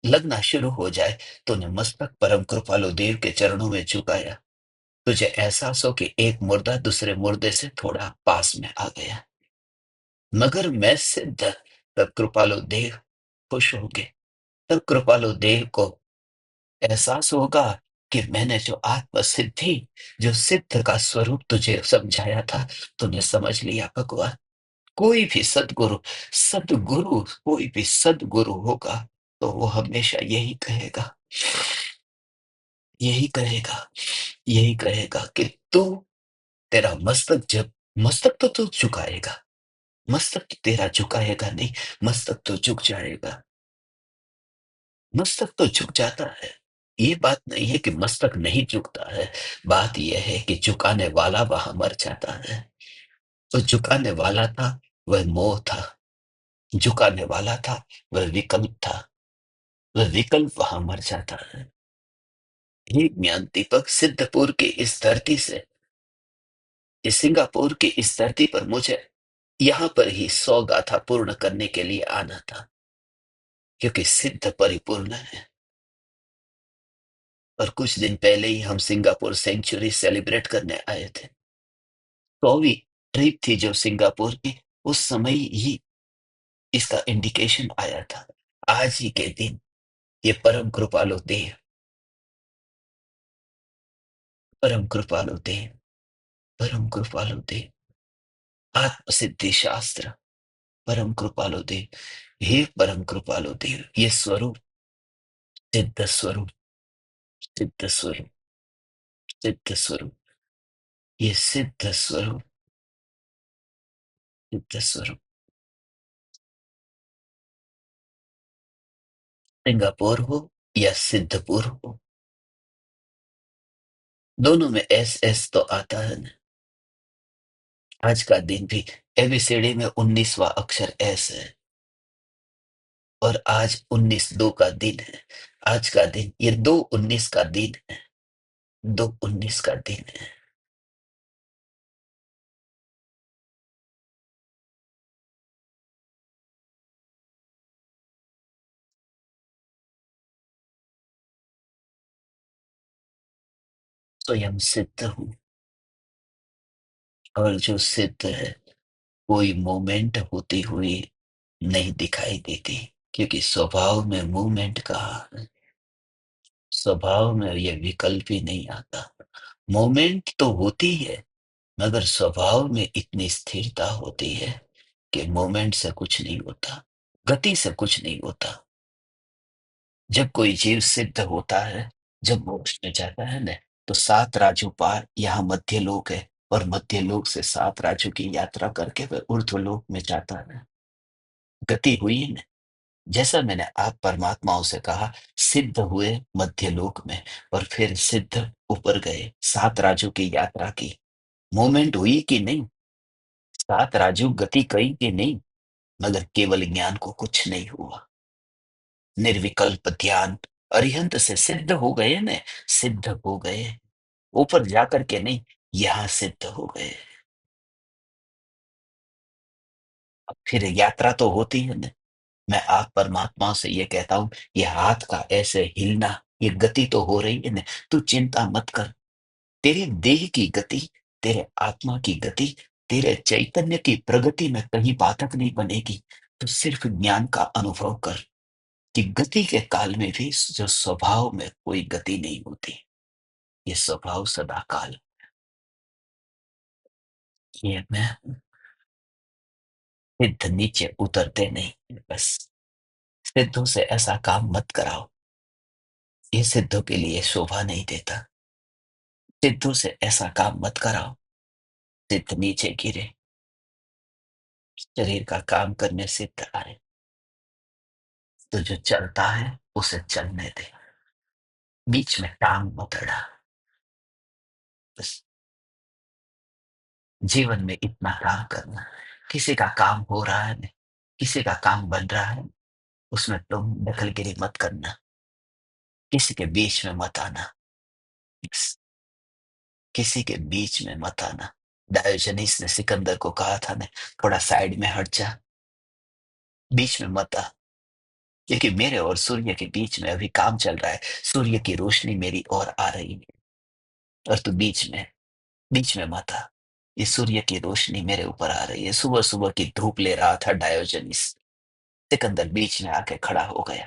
लगना शुरू हो जाए, तूने मस्तक परम कृपालु देव के चरणों में झुकाया, तुझे एहसास हो कि एक मुर्दा दूसरे मुर्दे से थोड़ा पास में आ गया। मगर मैं सिद्ध, तब कृपालु देव खुश हो गए। तब कृपालु देव को एहसास होगा कि मैंने जो आत्म सिद्धि, जो सिद्ध का स्वरूप तुझे समझाया था, तूने समझ लिया भगवान। कोई भी सदगुरु, कोई भी सदगुरु होगा, तो वो हमेशा यही कहेगा कि तू, तेरा मस्तक जब, मस्तक तो तू झुकाएगा, मस्तक तो तेरा झुकाएगा नहीं, मस्तक तो झुक जाएगा। मस्तक तो झुक जाता है। ये बात नहीं है कि मस्तक नहीं झुकता है, बात यह है कि झुकाने वाला वहां मर जाता है। तो झुकाने वाला था, वह मोह था। झुकाने वाला था, वह विकल्प था। वह विकल्प वहां मर जाता है। हे ज्ञान दीपक, सिद्धपुर की इस धरती से, इस सिंगापुर की इस धरती पर मुझे यहाँ पर ही 100 गाथा पूर्ण करने के लिए आना था, क्योंकि सिद्ध परिपूर्ण है। और कुछ दिन पहले ही हम सिंगापुर सेंचुरी सेलिब्रेट करने आए थे। 100वीं ट्रिप थी जो सिंगापुर की, उस समय ही इसका इंडिकेशन आया था। आज ही के दिन ये परम कृपालु देव, परम कृपालु देव, आत्म सिद्धि शास्त्र, परम कृपालु देव, हे परम कृपालु देव, ये स्वरूप, सिद्ध स्वरूप, सिद्ध स्वरूप, सिद्ध स्वरूप, ये सिद्ध स्वरूप, सिद्ध स्वरूप। सिंगापुर हो या सिद्धपुर हो, दोनों में एस एस तो आता है ना। आज का दिन भी एबीसीडी में 19वां अक्षर एस है, और आज 19/2 का दिन है। आज का दिन, ये 2/19 का दिन है, 2/19 का दिन है। स्वयं सिद्ध हूँ, और जो सिद्ध है, कोई मोमेंट होती हुई नहीं दिखाई देती, क्योंकि स्वभाव में मूवमेंट कहाँ है? स्वभाव में ये विकल्प ही नहीं आता। मोमेंट तो होती है, मगर स्वभाव में इतनी स्थिरता होती है कि मोमेंट से कुछ नहीं होता, गति से कुछ नहीं होता। जब कोई जीव सिद्ध होता है, जब मोक्ष में जाता है ना, तो 7 राजू पार, यहाँ मध्य लोक है, और मध्य लोक से 7 राजू की यात्रा करके वह ऊर्ध्व लोक में जाता है। गति हुई है ना। जैसा मैंने आप परमात्माओं से कहा, सिद्ध हुए मध्य लोक में, और फिर सिद्ध ऊपर गए, 7 राजू की यात्रा की। मूवमेंट हुई कि नहीं? 7 राजू गति कही कि नहीं? मगर केवल ज्ञान को कुछ नहीं हुआ। निर्विकल्प ध्यान, अरिहंत से सिद्ध हो गए न, सिद्ध हो गए। ऊपर जाकर के नहीं, यहाँ सिद्ध हो गए। अब फिर यात्रा तो होती है न। मैं आप परमात्मा से ये कहता हूँ, ये हाथ का ऐसे हिलना, ये गति तो हो रही है न। तू चिंता मत कर। तेरे देह की गति, तेरे आत्मा की गति, तेरे चैतन्य की प्रगति में कहीं बाधक नहीं बनेगी। तो सिर्फ ज्ञान का अनुभव कर। कि गति के काल में भी जो स्वभाव में कोई गति नहीं होती, ये स्वभाव सदा काल। ये मैं सिद्ध नीचे उतरते नहीं, बस सिद्धों से ऐसा काम मत कराओ, ये सिद्धों के लिए शोभा नहीं देता। सिद्धों से ऐसा काम मत कराओ, सिद्ध नीचे गिरे, शरीर का काम करने सिद्ध आए। तो जो चलता है उसे चलने दे, बीच में टांग मत अड़ा। बस जीवन में इतना काम करना, किसी का काम हो रहा है, किसी का काम बन रहा है, उसमें तुम दखलगिरी मत करना, किसी के बीच में मत आना, बस किसी के बीच में मत आना। डायोजनीस ने सिकंदर को कहा था ने, थोड़ा साइड में हट जा, बीच में मत आ, क्योंकि मेरे और सूर्य के बीच में अभी काम चल रहा है। सूर्य की रोशनी मेरी ओर आ रही है और तू बीच में मत आ। ये सूर्य की रोशनी मेरे ऊपर आ रही है, सुबह सुबह की धूप ले रहा था डायोजनीस। सिकंदर बीच में आके खड़ा हो गया।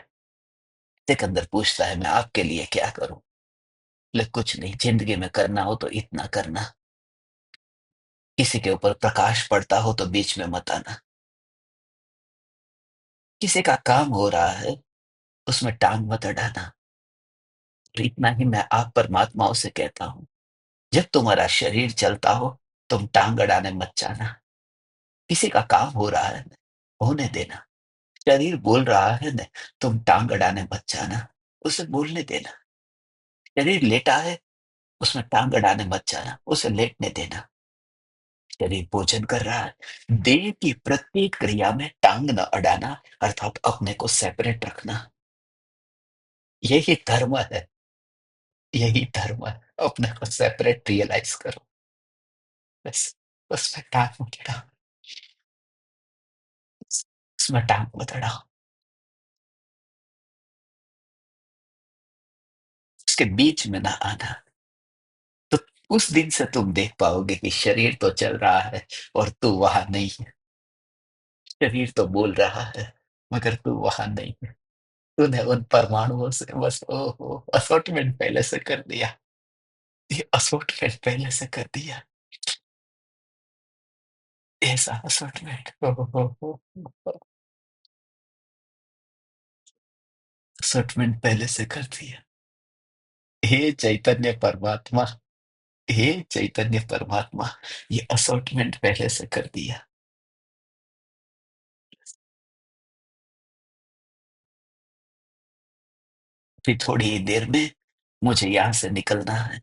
सिकंदर पूछता है, मैं आपके लिए क्या करूं? ले कुछ नहीं, जिंदगी में करना हो तो इतना करना, किसी के ऊपर प्रकाश पड़ता हो तो बीच में मत आना। किसी का काम हो रहा है, उसमें टांग मत अड़ाना। और इतना ही मैं आप परमात्माओं से कहता हूं, जब तुम्हारा शरीर चलता हो, तुम टांग अड़ाने मत जाना। किसी का काम हो रहा है, होने देना। शरीर बोल रहा है न, तुम टांग अड़ाने मत जाना, उसे बोलने देना। शरीर लेटा है, उसमें टांग अड़ाने मत जाना, उसे लेटने देना। शरीर भोजन कर रहा है, देह की प्रत्येक क्रिया में टांग न अड़ाना, अर्थात अपने को सेपरेट रखना। यही धर्म है, यही धर्म है। अपने को सेपरेट रियलाइज करो, बस उसमें टांग मत अड़ाओ, उसमें टांग मत अड़ाओ। उसके बीच में ना आना। तो उस दिन से तुम देख पाओगे कि शरीर तो चल रहा है और तू वहां नहीं है। शरीर तो बोल रहा है, मगर तू वहां नहीं है। तूने उन परमाणुओं से बस ओहो असॉर्टमेंट पहले से कर दिया। ये असॉर्टमेंट पहले से कर दिया। ऐसा असॉर्टमेंट असॉर्टमेंट पहले से कर दिया। हे चैतन्य परमात्मा, हे चैतन्य परमात्मा, ये असॉर्टमेंट पहले से कर दिया। फिर थोड़ी ही देर में मुझे यहाँ से निकलना है।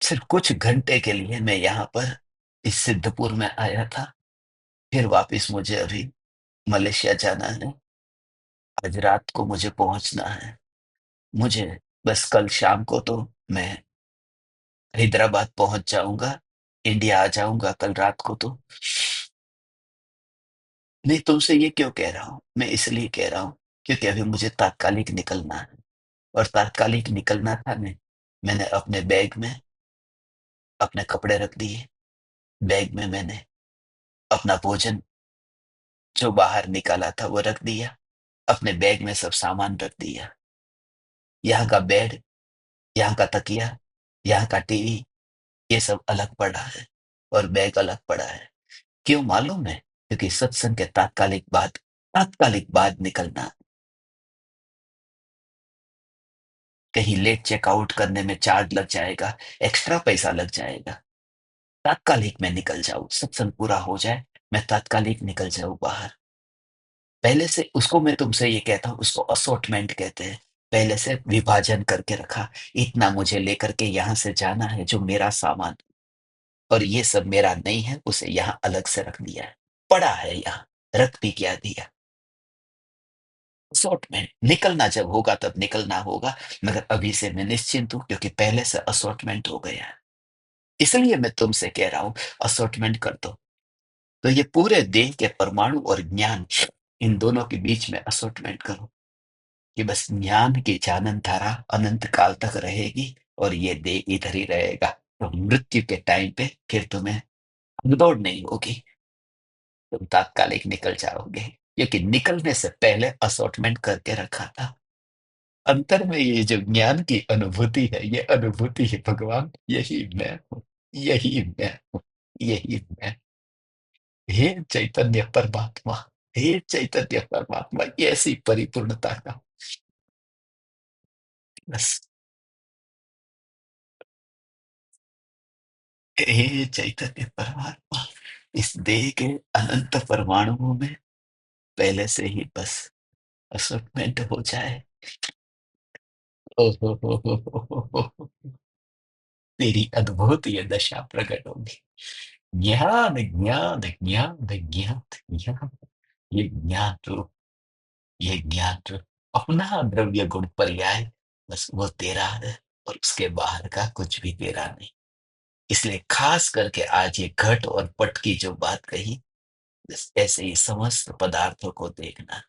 सिर्फ कुछ घंटे के लिए मैं यहाँ पर इस सिद्धपुर में आया था, फिर वापस मुझे अभी मलेशिया जाना है। आज रात को मुझे पहुंचना है। मुझे बस कल शाम को तो मैं हैदराबाद पहुंच जाऊंगा, इंडिया आ जाऊंगा कल रात को तो। नहीं, तुमसे ये क्यों कह रहा हूँ? मैं इसलिए कह रहा हूँ क्योंकि अभी मुझे तात्कालिक निकलना है, और तात्कालिक निकलना था ने, मैंने अपने बैग में अपने कपड़े रख दिए, बैग में मैंने अपना भोजन जो बाहर निकाला था वो रख दिया, अपने बैग में सब सामान रख दिया। यहाँ का बेड, यहाँ का तकिया, यहाँ का टीवी, ये सब अलग पड़ा है और बैग अलग पड़ा है। क्यों मालूम है? क्योंकि सत्संग के तात्कालिक बाद निकलना। कहीं लेट चेकआउट करने में चार्ज लग जाएगा, एक्स्ट्रा पैसा लग जाएगा। तात्कालिक में निकल जाऊं, सत्संग पूरा हो जाए, मैं तात्कालिक निकल जाऊं बाहर। पहले से उसको मैं तुमसे ये कहता हूँ, उसको असॉर्टमेंट कहते हैं। पहले से विभाजन करके रखा, इतना मुझे लेकर के यहाँ से जाना है जो मेरा सामान, और ये सब मेरा नहीं है, उसे यहाँ अलग से रख दिया है। पड़ा है यहाँ, रख भी क्या दिया। असॉर्टमेंट निकलना जब होगा तब निकलना होगा, मगर अभी से मैं निश्चिंत हूं क्योंकि पहले से असॉर्टमेंट हो गया है। इसलिए मैं तुमसे कह रहा हूं, असॉर्टमेंट कर दो। तो ये पूरे देह के परमाणु और ज्ञान, इन दोनों के बीच में असॉर्टमेंट करो कि बस ज्ञान की जानन धारा अनंत काल तक रहेगी और ये देह इधर ही रहेगा। तो मृत्यु के टाइम पे फिर तुम्हें दौड़ नहीं होगी, तुम तात्कालिक निकल जाओगे। क्योंकि निकलने से पहले असॉर्टमेंट करके रखा था। अंतर में ये जो ज्ञान की अनुभूति है, ये अनुभूति है भगवान, यही मैं हूँ, यही मैं हूँ, यही मैं। हे चैतन्य परमात्मा, हे चैतन्य परमात्मा, ये ऐसी परिपूर्णता का बस। हे चैतन्य परमात्मा, इस देह के अनंत परमाणुओं में पहले से ही बस असॉर्टमेंट हो जाए। ओ हो, तेरी अद्भुत ये दशा प्रकट होगी। ज्ञान ज्ञान ज्ञान ज्ञान ज्ञान, ये ज्ञान रूप, ये ज्ञान रूप अपना द्रव्य गुण पर्याय, बस वो तेरा है और उसके बाहर का कुछ भी तेरा नहीं। इसलिए खास करके आज ये घट और पट की जो बात कही, बस ऐसे ही समस्त पदार्थों को देखना।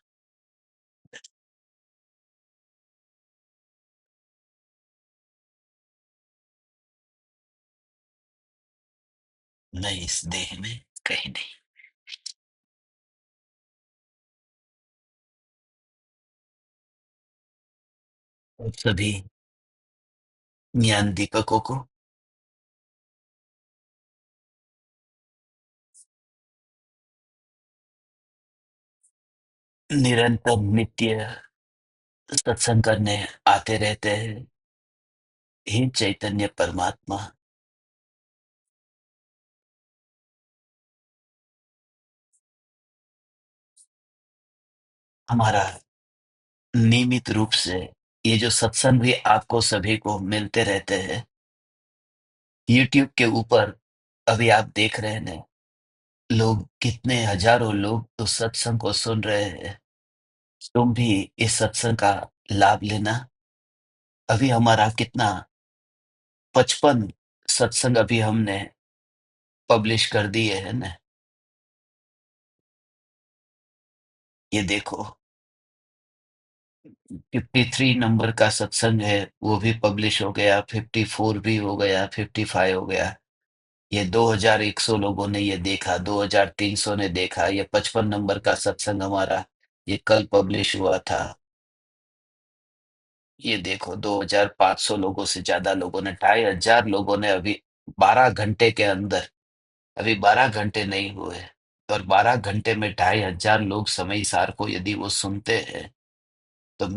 न इस देह में, कहीं नहीं। और सभी ज्ञान दीपकों को निरंतर नित्य सत्संग करने आते रहते हैं। हे चैतन्य परमात्मा, हमारा नियमित रूप से ये जो सत्संग भी आपको सभी को मिलते रहते हैं यूट्यूब के ऊपर, अभी आप देख रहे हैं लोग, कितने हजारों लोग तो सत्संग को सुन रहे हैं। तुम भी इस सत्संग का लाभ लेना। अभी हमारा कितना 55 सत्संग अभी हमने पब्लिश कर दिए है ना। ये देखो, 53 नंबर का सत्संग है, वो भी पब्लिश हो गया, 54 भी हो गया, 55 हो गया। ये 2100 लोगों ने ये देखा, 2300 ने देखा। ये 55 नंबर का सत्संग हमारा, ये कल पब्लिश हुआ था। ये देखो, 2500 लोगों से ज्यादा लोगों ने, 2500 लोगों ने अभी 12 घंटे के अंदर, अभी 12 घंटे नहीं हुए, और 12 घंटे में 2500 लोग समय सार को यदि वो सुनते हैं, तो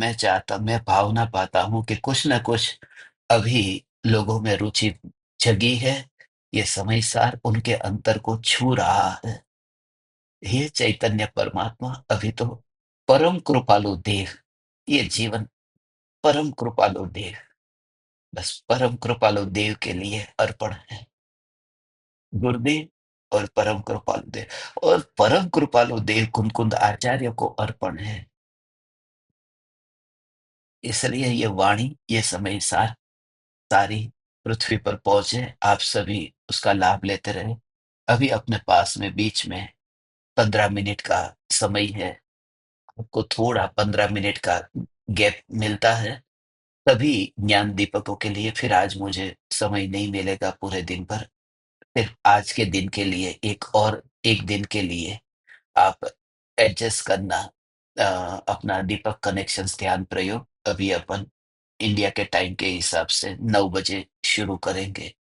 मैं भावना पाता हूँ कि कुछ ना कुछ अभी लोगों में रुचि जगी है। ये समय सार उनके अंतर को छू रहा है। हे चैतन्य परमात्मा, अभी तो परम कृपालु देव, ये जीवन परम कृपालु देव, बस परम कृपालु देव के लिए अर्पण है। गुरुदेव और परम कृपालु देव, और परम कृपालु देव कुंकुंद आचार्य को अर्पण है। इसलिए ये वाणी, ये समय सार सारी पृथ्वी पर पहुंचे, आप सभी उसका लाभ लेते रहे। अभी अपने पास में बीच में 15 मिनट का समय है, आपको थोड़ा 15 मिनट का गैप मिलता है तभी ज्ञान दीपकों के लिए। फिर आज मुझे समय नहीं मिलेगा पूरे दिन भर। सिर्फ आज के दिन के लिए, एक दिन के लिए आप एडजस्ट करना। अपना दीपक कनेक्शंस ध्यान प्रयोग अभी अपन इंडिया के टाइम के हिसाब से 9 बजे शुरू करेंगे।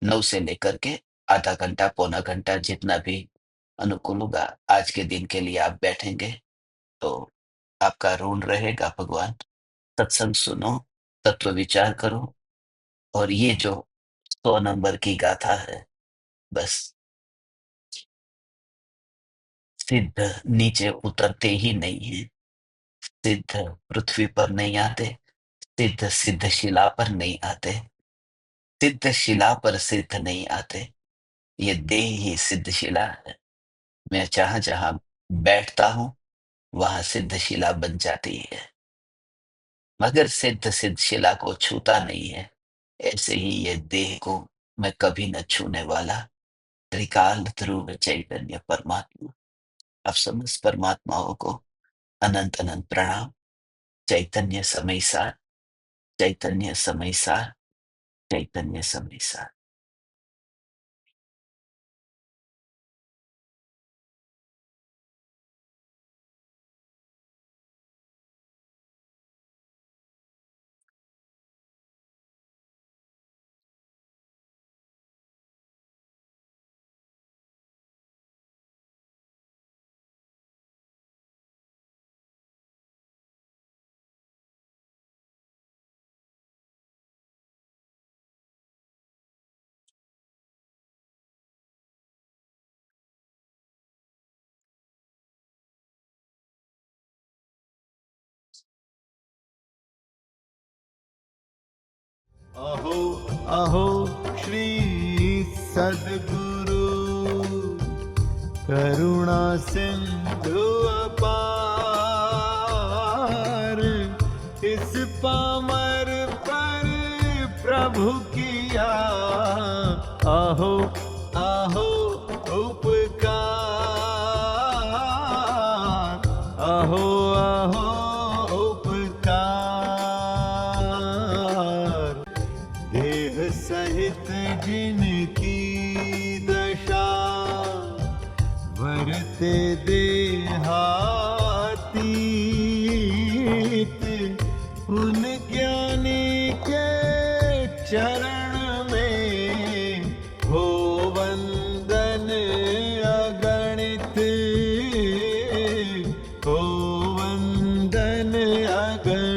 9 से लेकर के आधा घंटा, पौना घंटा, जितना भी अनुकूल होगा, आज के दिन के लिए आप बैठेंगे तो आपका ऋण रहेगा भगवान। सत्संग सुनो, तत्व विचार करो, और ये जो 100 नंबर की गाथा है, बस सिद्ध नीचे उतरते ही नहीं है। सिद्ध पृथ्वी पर नहीं आते, सिद्ध सिद्ध शिला पर नहीं आते, सिद्ध शिला पर सिद्ध नहीं आते। ये देह ही सिद्ध शिला है। मैं जहां जहां बैठता हूँ वहां सिद्ध शिला बन जाती है, मगर सिद्ध सिद्ध शिला को छूता नहीं है। ऐसे ही ये देह को मैं कभी न छूने वाला त्रिकाल ध्रुव चैतन्य परमात्मा, आप समस्त परमात्माओं को अनंत अनंत प्रणाम। चैतन्य समय सार, चैतन्य समय सार, चैतन्य समय सार। अहो अहो श्री सद्गुरु करुणा सिंधु अपार, इस पामर पर प्रभु किया अहो अहो उपकार, अहो अहो उपकार। देह सहित जिनकी दशा वरते देहातीत, उन ज्ञानी के चरण में हो वंदन अगणित, हो वंदन अगणित।